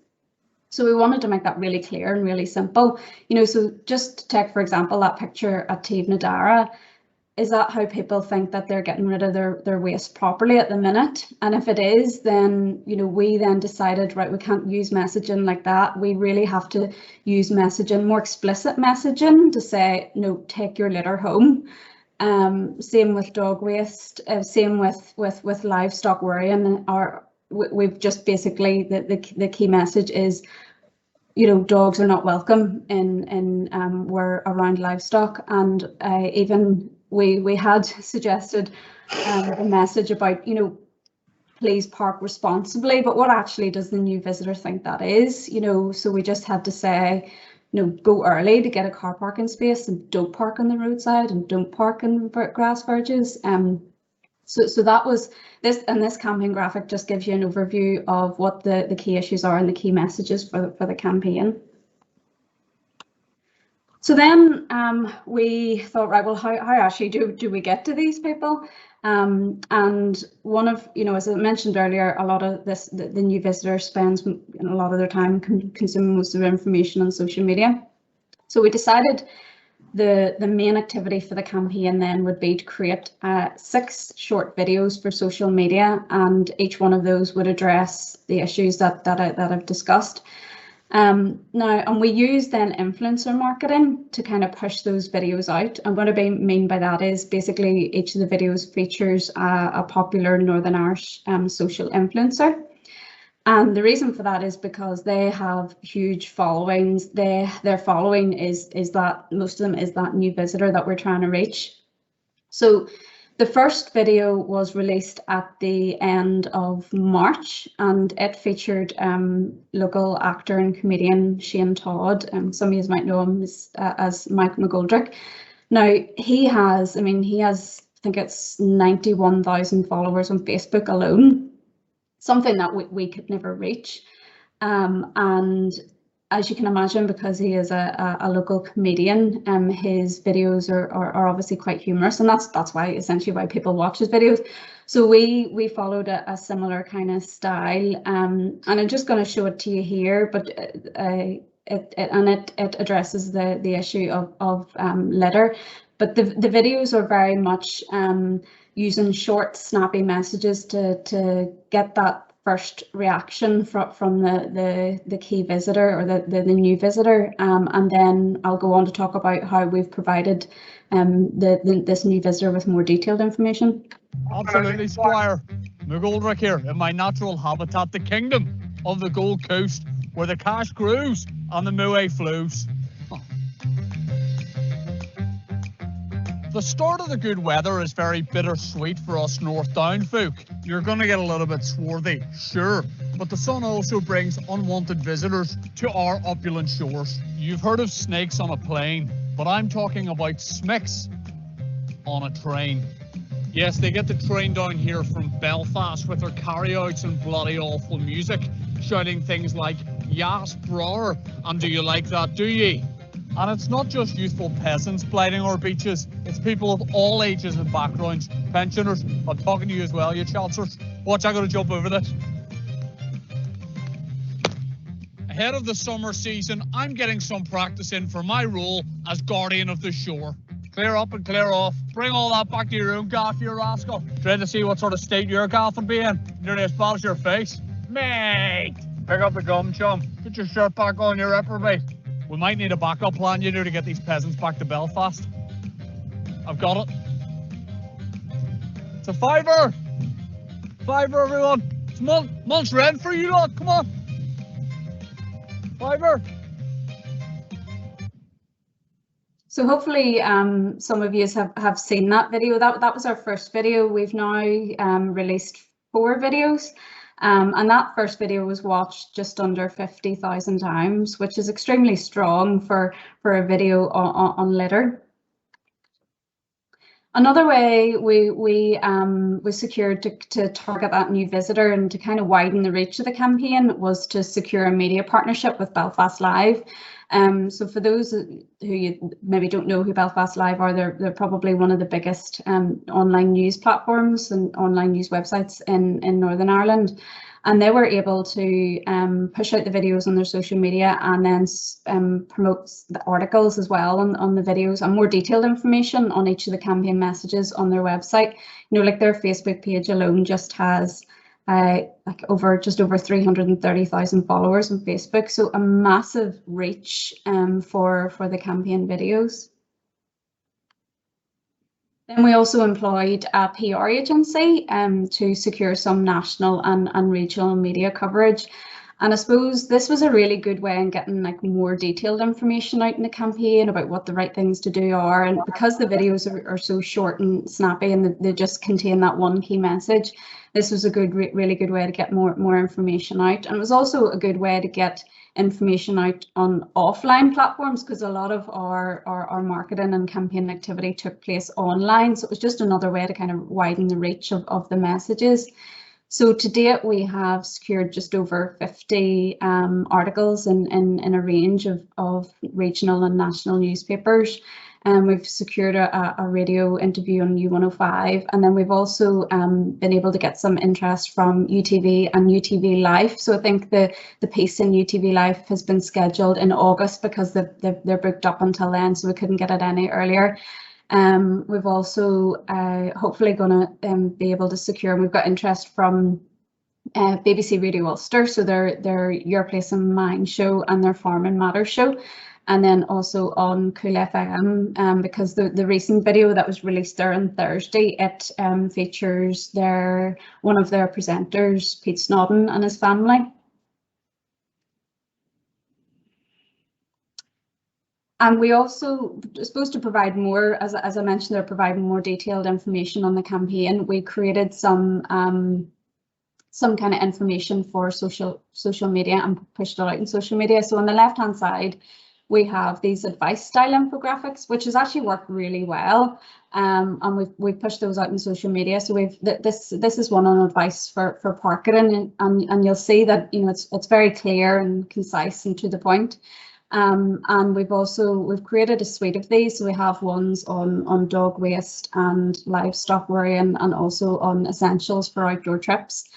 So we wanted to make that really clear and really simple. You know, so just take, for example, that picture at Teve na Dara. Is that how people think that they're getting rid of their waste properly at the minute? And if it is, then, you know, we then decided, right, we can't use messaging like that. We really have to use messaging, more explicit messaging, to say, no, take your litter home. Same with dog waste, same with livestock worrying. We've just basically, the key message is, you know, dogs are not welcome in where around livestock. And even we had suggested a message about, you know, please park responsibly, but what actually does the new visitor think that is? You know, so we just had to say, you know, go early to get a car parking space and don't park on the roadside and don't park in grass verges. So that was this, and this campaign graphic just gives you an overview of what the key issues are and the key messages for the campaign. So then we thought, right, well, how actually do we get to these people? And one of, you know, as I mentioned earlier, a lot of the new visitor spends a lot of their time consuming most of their information on social media. So we decided the main activity for the campaign then would be to create 6 short videos for social media, and each one of those would address the issues that I've discussed. Now, and we use then influencer marketing to kind of push those videos out. And what I mean by that is basically each of the videos features a popular Northern Irish social influencer. And the reason for that is because they have huge followings. Their following is that most of them is that new visitor that we're trying to reach. So the first video was released at the end of March, and it featured local actor and comedian Shane Todd. Some of you might know him as Mike McGoldrick. Now he has, I think it's 91,000 followers on Facebook alone, something that we could never reach. And as you can imagine, because he is a local comedian, his videos are obviously quite humorous, and that's why essentially why people watch his videos. So we followed a similar kind of style, and I'm just going to show it to you here, but it addresses the issue of litter. But the videos are very much using short, snappy messages to get that first reaction from the key visitor or the new visitor, and then I'll go on to talk about how we've provided this new visitor with more detailed information. Absolutely, Squire. McGoldrick here in my natural habitat, the kingdom of the Gold Coast, where the cash grows and the moe flows. The start of the good weather is very bittersweet for us North Down folk. You're going to get a little bit swarthy, sure, but the sun also brings unwanted visitors to our opulent shores. You've heard of snakes on a plane, but I'm talking about smicks on a train. Yes, they get the train down here from Belfast with their carryouts and bloody awful music, shouting things like, "Yas, brar," and "Do you like that, do ye?" And it's not just youthful peasants blighting our beaches, it's people of all ages and backgrounds. Pensioners, I'm talking to you as well, you chancers. Watch, I'm going to jump over this. Ahead of the summer season, I'm getting some practice in for my role as guardian of the shore. Clear up and clear off. Bring all that back to your room, Gaff, you rascal. Trying to see what sort of state your Gaff would be in. Nearly as bad as your face. Mate! Pick up the gum, chum. Get your shirt back on, you reprobate. We might need a backup plan, you know, to get these peasants back to Belfast. I've got it. It's a fiver! Fiver, everyone! It's month's rent for you lot, come on! Fiver! So hopefully some of you have seen that video. That was our first video. We've now released 4 videos. And that first video was watched just under 50,000 times, which is extremely strong for a video on litter. Another way we secured to target that new visitor and to kind of widen the reach of the campaign was to secure a media partnership with Belfast Live. So for those who you maybe don't know who Belfast Live are, they're probably one of the biggest online news platforms and online news websites in Northern Ireland. And they were able to push out the videos on their social media and then promote the articles as well on the videos and more detailed information on each of the campaign messages on their website. You know, like their Facebook page alone just has just over 330,000 followers on Facebook, so a massive reach for the campaign videos. Then we also employed a PR agency to secure some national and regional media coverage. And I suppose this was a really good way in getting like more detailed information out in the campaign about what the right things to do are. And because the videos are so short and snappy and they just contain that one key message, this was a really good way to get more information out. And it was also a good way to get information out on offline platforms because a lot of our marketing and campaign activity took place online. So it was just another way to kind of widen the reach of the messages. So to date, we have secured just over 50 articles in a range of regional and national newspapers. We've secured a radio interview on U105, and then we've also been able to get some interest from UTV and UTV Life. So I think the piece in UTV Life has been scheduled in August because they're booked up until then, so we couldn't get it any earlier. We've also hopefully going to be able to secure, and we've got interest from BBC Radio Ulster, so their Your Place in Mine show and their Farm and Matters show. And then also on Cool FM, because the recent video that was released there on Thursday, it features one of their presenters, Pete Snodden, and his family. And we also, supposed to provide more, as I mentioned, they're providing more detailed information on the campaign. We created some kind of information for social media and pushed it out in social media. So on the left-hand side, we have these advice style infographics, which has actually worked really well, and we've pushed those out in social media. So this is one on advice for parking, and you'll see that it's very clear and concise and to the point. And we've created a suite of these. So we have ones on dog waste and livestock worrying, and also on essentials for outdoor trips.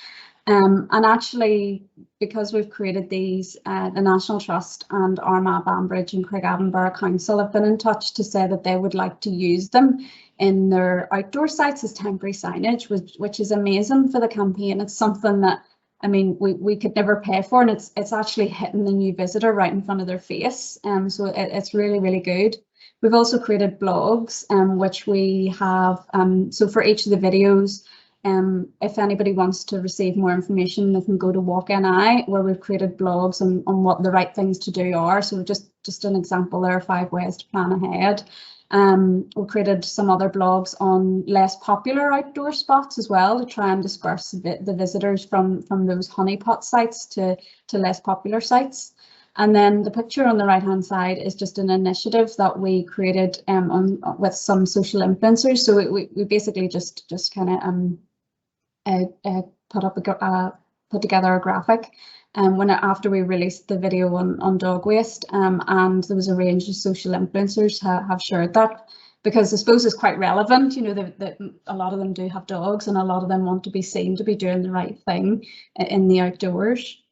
And actually, because we've created these, the National Trust and Armagh, Banbridge and Craigavon Borough Council have been in touch to say that they would like to use them in their outdoor sites as temporary signage, which is amazing for the campaign. It's something that, I mean, we could never pay for, and it's actually hitting the new visitor right in front of their face. So it's really, really good. We've also created blogs, which we have, so for each of the videos, if anybody wants to receive more information, they can go to Walk.ni, where we've created blogs on what the right things to do are. So just an example, there are 5 ways to plan ahead. We created some other blogs on less popular outdoor spots as well, to try and disperse the visitors from those honeypot sites to less popular sites. And then the picture on the right hand side is just an initiative that we created with some social influencers. So we basically just kind of put together a graphic after we released the video on dog waste, and there was a range of social influencers have shared that, because I suppose it's quite relevant. That a lot of them do have dogs, and a lot of them want to be seen to be doing the right thing in the outdoors.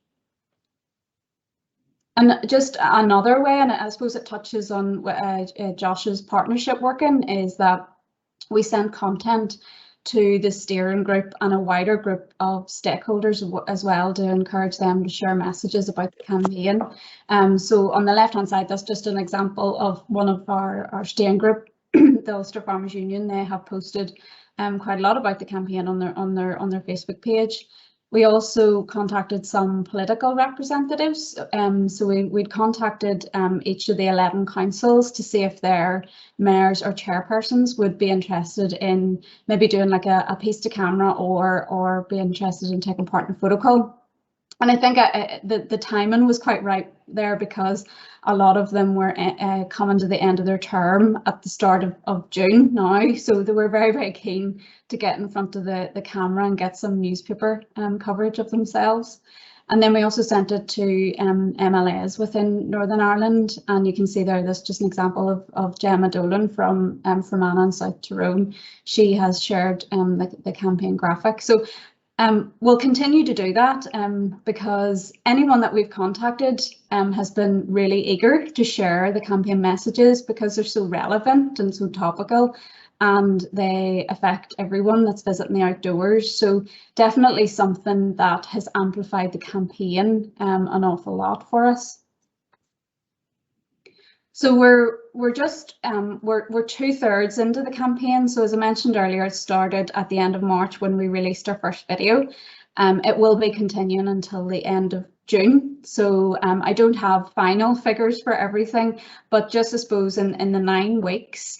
And just another way, and I suppose it touches on Josh's partnership working, is that we send content to the steering group and a wider group of stakeholders as well to encourage them to share messages about the campaign. So on the left-hand side, that's just an example of one of our steering group, the Ulster Farmers Union. They have posted quite a lot about the campaign on their Facebook page. We also contacted some political representatives. So we'd contacted each of the 11 councils to see if their mayors or chairpersons would be interested in maybe doing like a piece to camera or be interested in taking part in a photo call. And I think the timing was quite right there, because a lot of them were coming to the end of their term at the start of June now. So they were very, very keen to get in front of the camera and get some newspaper coverage of themselves. And then we also sent it to MLAs within Northern Ireland. And you can see there, that's just an example of Gemma Dolan from Fermanagh in South Tyrone. She has shared the campaign graphic. So we'll continue to do that because anyone that we've contacted has been really eager to share the campaign messages, because they're so relevant and so topical, and they affect everyone that's visiting the outdoors. So definitely something that has amplified the campaign an awful lot for us. So we're just we're 2/3 into the campaign. So as I mentioned earlier, it started at the end of March when we released our first video. It will be continuing until the end of June. So I don't have final figures for everything, but just I suppose in the 9 weeks,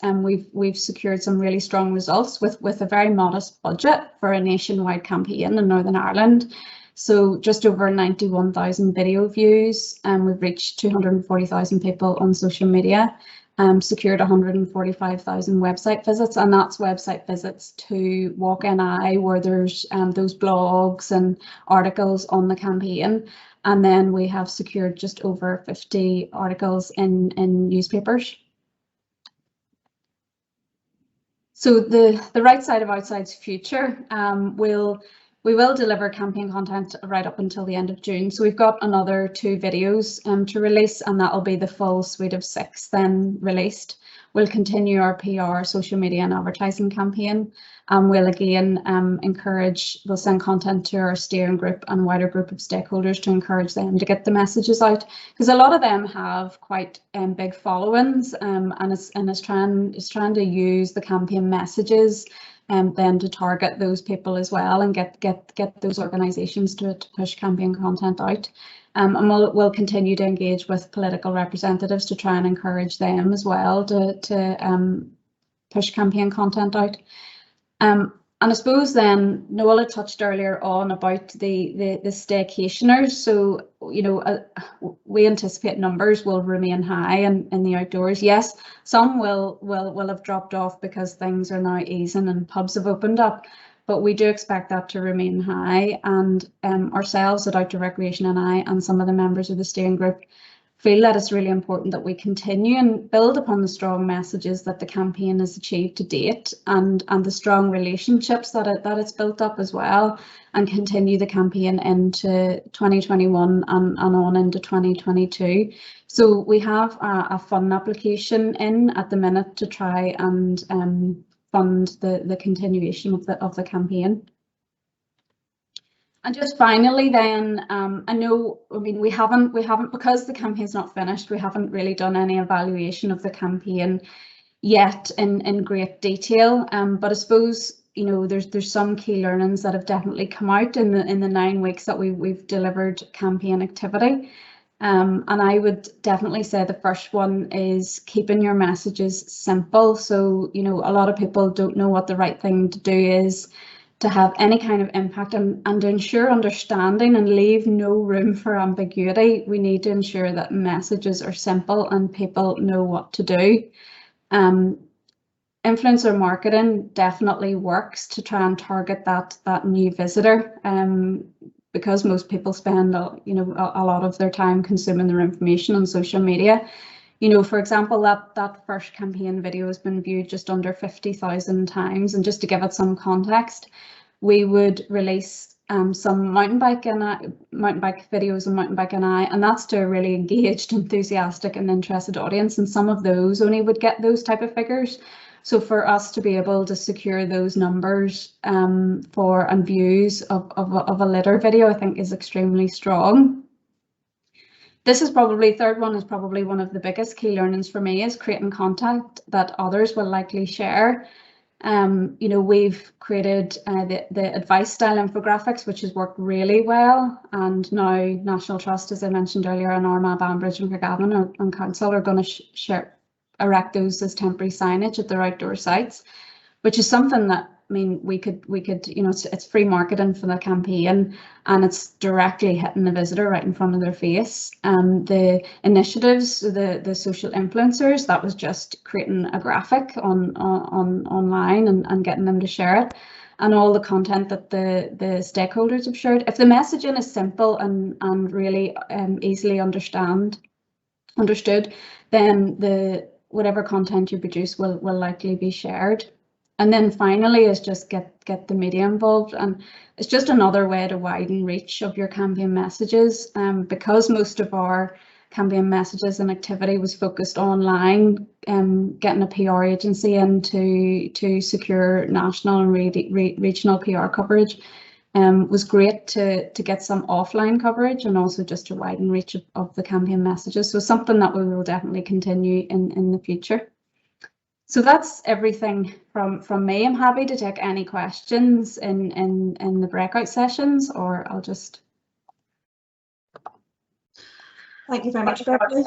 we've secured some really strong results with a very modest budget for a nationwide campaign in Northern Ireland. So just over 91,000 video views, and we've reached 240,000 people on social media, secured 145,000 website visits, and that's website visits to Walk NI, where there's those blogs and articles on the campaign. And then we have secured just over 50 articles in newspapers. So the right side of Outside's future, we will deliver campaign content right up until the end of June. So we've got another 2 videos to release, and that'll be the full suite of 6 then released. We'll continue our PR, social media and advertising campaign. We'll again we'll send content to our steering group and wider group of stakeholders to encourage them to get the messages out, because a lot of them have quite big followings, and it's trying to use the campaign messages then to target those people as well and get those organisations to push campaign content out. And we'll continue to engage with political representatives to try and encourage them as well to push campaign content out. And I suppose then Noel had touched earlier on about the staycationers. So, you know, we anticipate numbers will remain high in the outdoors. Yes, some will have dropped off because things are now easing and pubs have opened up, but we do expect that to remain high. And ourselves at Outdoor Recreation and some of the members of the steering group feel that it's really important that we continue and build upon the strong messages that the campaign has achieved to date, and the strong relationships that it's built up as well, and continue the campaign into 2021 and on into 2022. So we have a fund application in at the minute to try and fund the continuation of the campaign. And just finally then, we haven't, because the campaign's not finished, we haven't really done any evaluation of the campaign yet in great detail. But I suppose, you know, there's some key learnings that have definitely come out in the 9 weeks that we've delivered campaign activity. And I would definitely say the first one is keeping your messages simple. So, you know, a lot of people don't know what the right thing to do is to have any kind of impact, and to ensure understanding and leave no room for ambiguity. We need to ensure that messages are simple and people know what to do. Influencer marketing definitely works to try and target that new visitor, because most people spend a lot of their time consuming their information on social media. You know, for example, that first campaign video has been viewed just under 50,000 times. And just to give it some context, we would release some mountain bike videos and mountain bike and that's to a really engaged, enthusiastic and interested audience, and some of those only would get those type of figures. So for us to be able to secure those numbers and views of a litter video, I think is extremely strong. This is probably, third one is probably one of the biggest key learnings for me, is creating content that others will likely share. You know, we've created the advice style infographics, which has worked really well, and now National Trust, as I mentioned earlier, and Armagh, Banbridge and Craigavon and Council are going to erect those as temporary signage at their outdoor sites, which is something that, I mean, we could, you know, it's free marketing for the campaign, and it's directly hitting the visitor right in front of their face. The initiatives, the social influencers, that was just creating a graphic online and getting them to share it, and all the content that the stakeholders have shared. If the messaging is simple and really easily understood, then whatever content you produce will likely be shared. And then finally is just get the media involved, and it's just another way to widen reach of your campaign messages. Because most of our campaign messages and activity was focused online, getting a PR agency in to secure national and regional PR coverage was great to get some offline coverage, and also just to widen reach of the campaign messages. So something that we will definitely continue in the future. So that's everything from me. I'm happy to take any questions in the breakout sessions, or I'll just. Thank you very much, Beverly.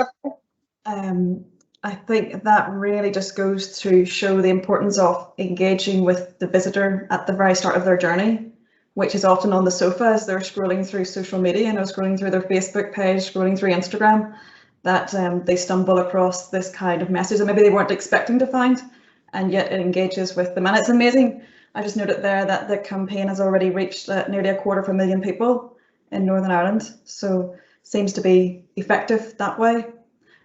I think that really just goes to show the importance of engaging with the visitor at the very start of their journey, which is often on the sofa as they're scrolling through social media, you know, scrolling through their Facebook page, scrolling through Instagram, that they stumble across this kind of message that maybe they weren't expecting to find, and yet it engages with them. And it's amazing. I just noted there that the campaign has already reached nearly 250,000 people in Northern Ireland, so seems to be effective that way.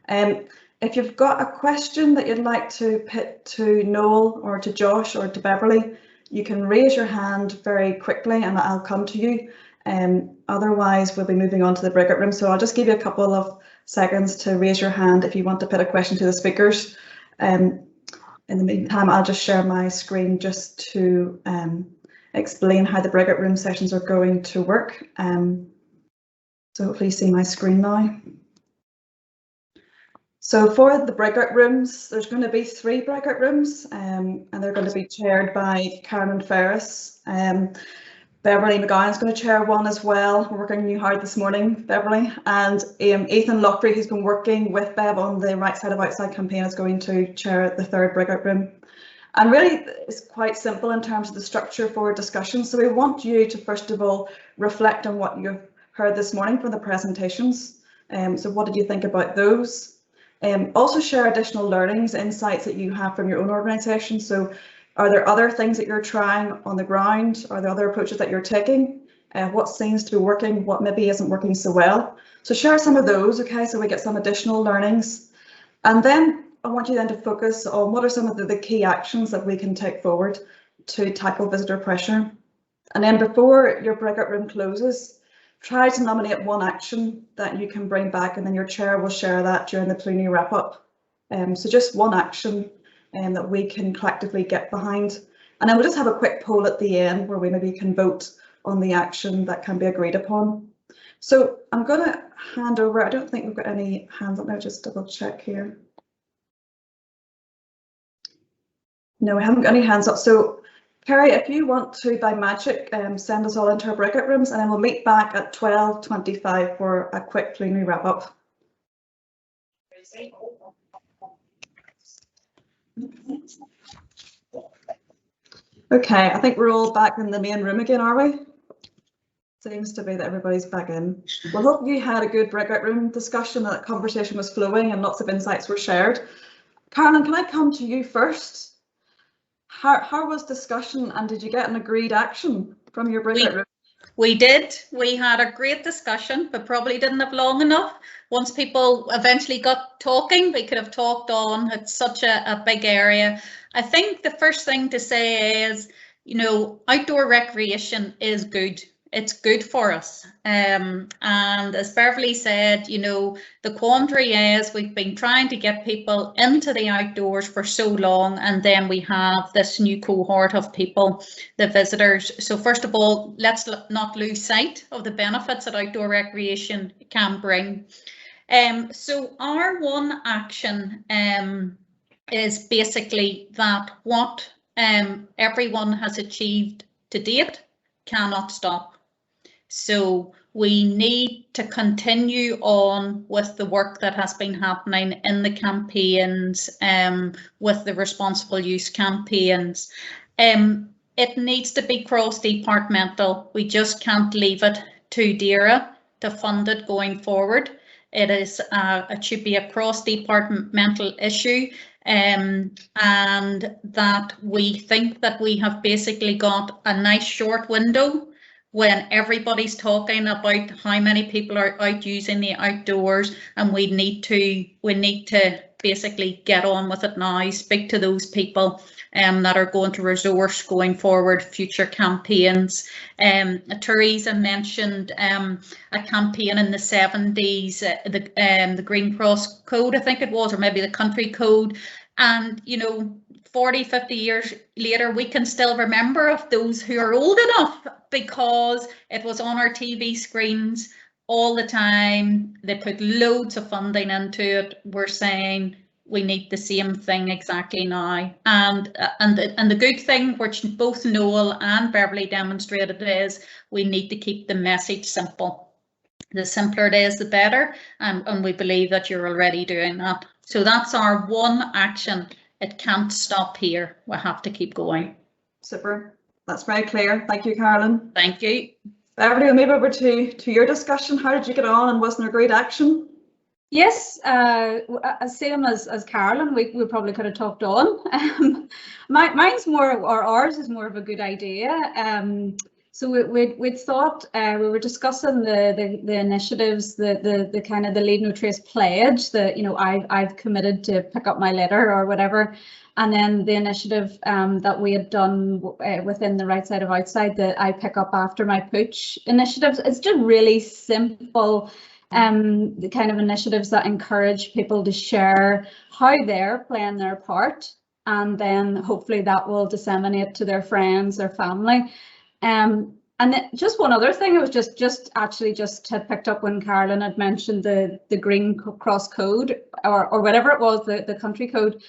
If you've got a question that you'd like to put to Noel or to Josh or to Beverly, you can raise your hand very quickly and I'll come to you. Otherwise, we'll be moving on to the breakout room. So I'll just give you a couple of seconds to raise your hand if you want to put a question to the speakers. In the meantime, I'll just share my screen just to explain how the breakout room sessions are going to work. So hopefully you see my screen now. So for the breakout rooms, there's going to be 3 breakout rooms, and they're going to be chaired by Karen Ferris. Beverly McGowan is going to chair one as well. We're working you hard this morning, Beverly. And Ethan Lockbury, who's been working with Bev on the Right Side of Outside campaign, is going to chair the 3rd breakout room. And really, it's quite simple in terms of the structure for discussion. So we want you to, first of all, reflect on what you've heard this morning from the presentations. So what did you think about those? Also share additional learnings, insights that you have from your own organisation. So are there other things that you're trying on the ground? Are there other approaches that you're taking? What seems to be working, what maybe isn't working so well? So share some of those, okay, so we get some additional learnings. And then I want you then to focus on what are some of the key actions that we can take forward to tackle visitor pressure. And then before your breakout room closes, try to nominate one action that you can bring back, and then your chair will share that during the plenary wrap up. So just one action that we can collectively get behind. And then we'll just have a quick poll at the end where we maybe can vote on the action that can be agreed upon. So I'm going to hand over. I don't think we've got any hands up now, just double check here. No, we haven't got any hands up. So Kerry, if you want to, by magic, send us all into our breakout rooms, and then we'll meet back at 12:25 for a quick plenary wrap up. Okay, I think we're all back in the main room again, are we? Seems to be that everybody's back in. Well, hope you had a good breakout room discussion, that conversation was flowing and lots of insights were shared. Carolyn, can I come to you first? How was discussion, and did you get an agreed action from your breakout room? We did. We had a great discussion, but probably didn't have long enough. Once people eventually got talking, we could have talked on. It's such a big area. I think the first thing to say is, you know, outdoor recreation is good. it's good for us. And as Beverly said, you know, the quandary is we've been trying to get people into the outdoors for so long, and then we have this new cohort of people, the visitors. So first of all, let's not lose sight of the benefits that outdoor recreation can bring. So our one action is basically that what everyone has achieved to date cannot stop. So we need to continue on with the work that has been happening in the campaigns, with the responsible use campaigns. It needs to be cross-departmental. We just can't leave it to DAERA to fund it going forward. It should be a cross-departmental issue, and that we think that we have basically got a nice short window when everybody's talking about how many people are out using the outdoors, and we need to basically get on with it now, speak to those people that are going to resource going forward future campaigns. Teresa mentioned a campaign in the 70s, the Green Cross Code, I think it was, or maybe the Country Code. And, you know, 40, 50 years later, we can still remember of those who are old enough, because it was on our TV screens all the time. They put loads of funding into it. We're saying we need the same thing exactly now. And the good thing, which both Noel and Beverly demonstrated, is we need to keep the message simple. The simpler it is, the better. And we believe that you're already doing that. So that's our one action. It can't stop here. We have to keep going. Super. That's very clear. Thank you, Carolyn. Thank you. Beverly, we'll move over to your discussion. How did you get on, and wasn't there great action? Yes, same as Carolyn, we probably could have talked on. Mine's more, or ours is more of a good idea. So we'd thought, we were discussing the initiatives, the kind of the Leave No Trace pledge that, you know, I've committed to pick up my litter or whatever, and then the initiative that we had done within the Right Side of Outside, that I pick up after my pooch initiatives. It's just really simple. The kind of initiatives that encourage people to share how they're playing their part, and then hopefully that will disseminate to their friends, their family. And then just one other thing, it was just had picked up when Carolyn had mentioned the Green Cross Code, or whatever it was, the country code,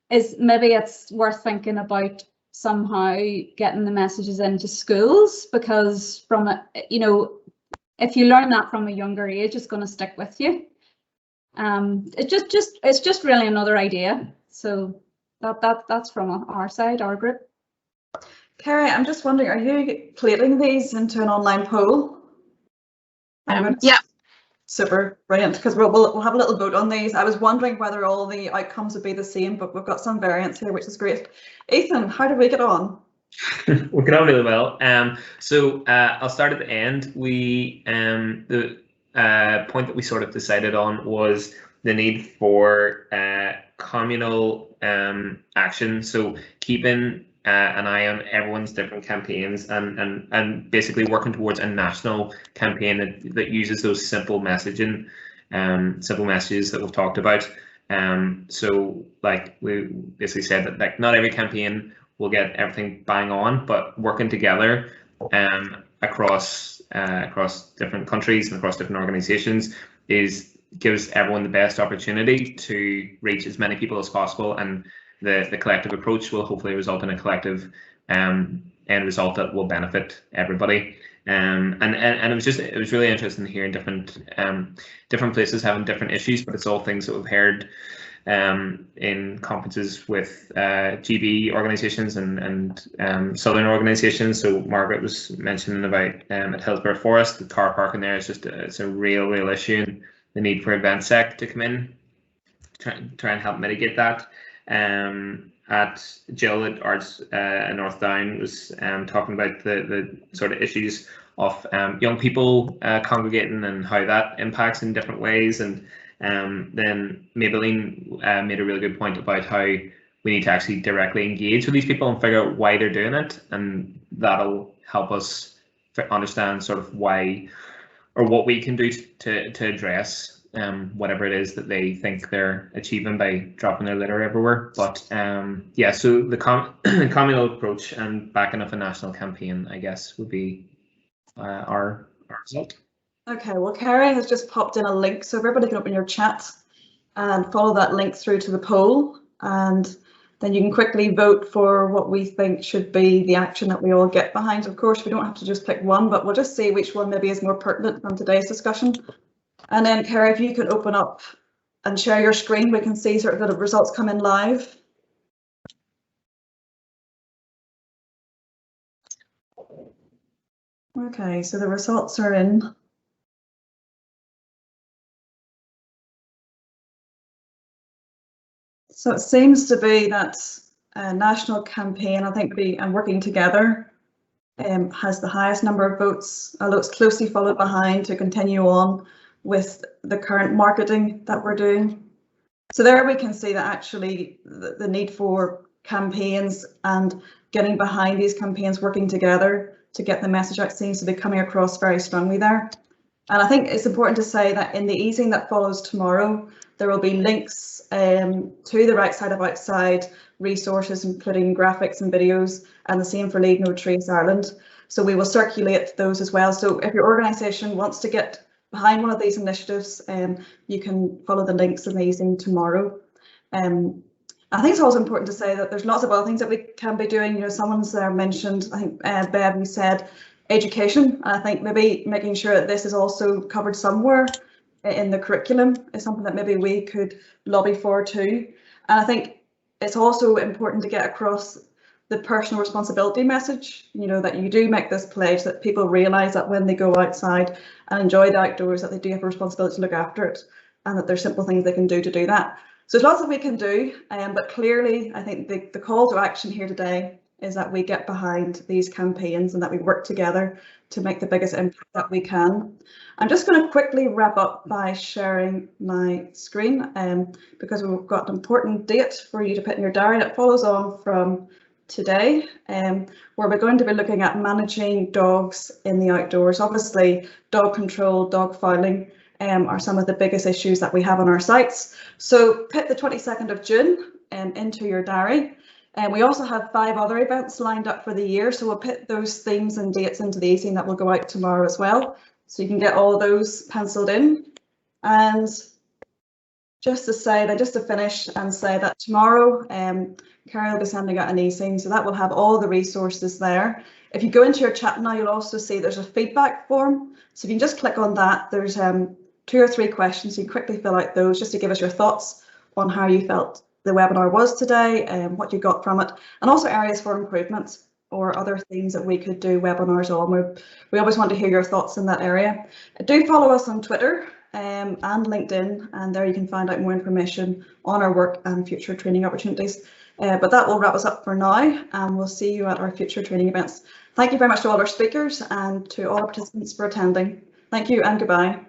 is maybe it's worth thinking about somehow getting the messages into schools, because from a, you know, if you learn that from a younger age, it's going to stick with you. It's just really another idea. So that's from our side, our group. Kerry, I'm just wondering, are you collating these into an online poll? Yeah. Super, brilliant, because we'll have a little vote on these. I was wondering whether all the outcomes would be the same, but we've got some variance here, which is great. Ethan, how did we get on? We get on really well. So I'll start at the end. We the point that we sort of decided on was the need for communal action. So keeping an eye on everyone's different campaigns, and basically working towards a national campaign that uses those simple messaging, simple messages that we've talked about. So like we basically said that like not every campaign will get everything bang on, but working together across different countries and across different organizations gives everyone the best opportunity to reach as many people as possible, and the collective approach will hopefully result in a collective end result that will benefit everybody. And it was really interesting hearing different places having different issues, but it's all things that we've heard in conferences with GB organisations and southern organisations. So Margaret was mentioning about at Hillsborough Forest, the car parking there is just it's a real issue, and the need for EventSec to come in, try and help mitigate that. At Jill at Arts North Down was talking about the sort of issues of young people congregating and how that impacts in different ways. And then Maybelline made a really good point about how we need to actually directly engage with these people and figure out why they're doing it, and that'll help us understand sort of why or what we can do to address whatever it is that they think they're achieving by dropping their litter everywhere. But yeah, so the communal approach and backing up a national campaign, I guess, would be our result. Okay, well, Kerry has just popped in a link, so everybody can open your chat and follow that link through to the poll, and then you can quickly vote for what we think should be the action that we all get behind. Of course, we don't have to just pick one, but we'll just see which one maybe is more pertinent from today's discussion. And then, Kerry, if you could open up and share your screen, we can see sort of the results come in live. Okay, so the results are in. So it seems to be that a national campaign, I think, and working together has the highest number of votes, although it's closely followed behind to continue on with the current marketing that we're doing. So there we can see that actually the need for campaigns and getting behind these campaigns, working together to get the message out, seems to be coming across very strongly there. And I think it's important to say that in the easing that follows tomorrow, there will be links to the right side of outside resources, including graphics and videos, and the same for Leave No Trace Ireland. So we will circulate those as well. So if your organisation wants to get behind one of these initiatives, you can follow the links in the easing tomorrow. I think it's also important to say that there's lots of other things that we can be doing. You know, someone's mentioned, I think Bev, you said education. I think maybe making sure that this is also covered somewhere in the curriculum is something that maybe we could lobby for too. And I think it's also important to get across the personal responsibility message, you know, that you do make this pledge, that people realise that when they go outside and enjoy the outdoors, that they do have a responsibility to look after it, and that there's simple things they can do to do that. So there's lots that we can do, but clearly I think the call to action here today is that we get behind these campaigns and that we work together to make the biggest impact that we can. I'm just going to quickly wrap up by sharing my screen because we've got an important date for you to put in your diary that follows on from today, where we're going to be looking at managing dogs in the outdoors. Obviously, dog control, dog fouling are some of the biggest issues that we have on our sites. So put the 22nd of June into your diary. And we also have 5 other events lined up for the year, so we'll put those themes and dates into the easing that will go out tomorrow as well, so you can get all of those penciled in. And just to finish and say that tomorrow, Carrie will be sending out an easing, so that will have all the resources there. If you go into your chat now, you'll also see there's a feedback form, so if you can just click on that, there's 2 or 3 questions. You can quickly fill out those just to give us your thoughts on how you felt the webinar was today and what you got from it, and also areas for improvements or other things that we could do webinars on. We always want to hear your thoughts in that area. Do follow us on Twitter and LinkedIn, and there you can find out more information on our work and future training opportunities. But that will wrap us up for now, and we'll see you at our future training events. Thank you very much to all our speakers and to all our participants for attending. Thank you and goodbye.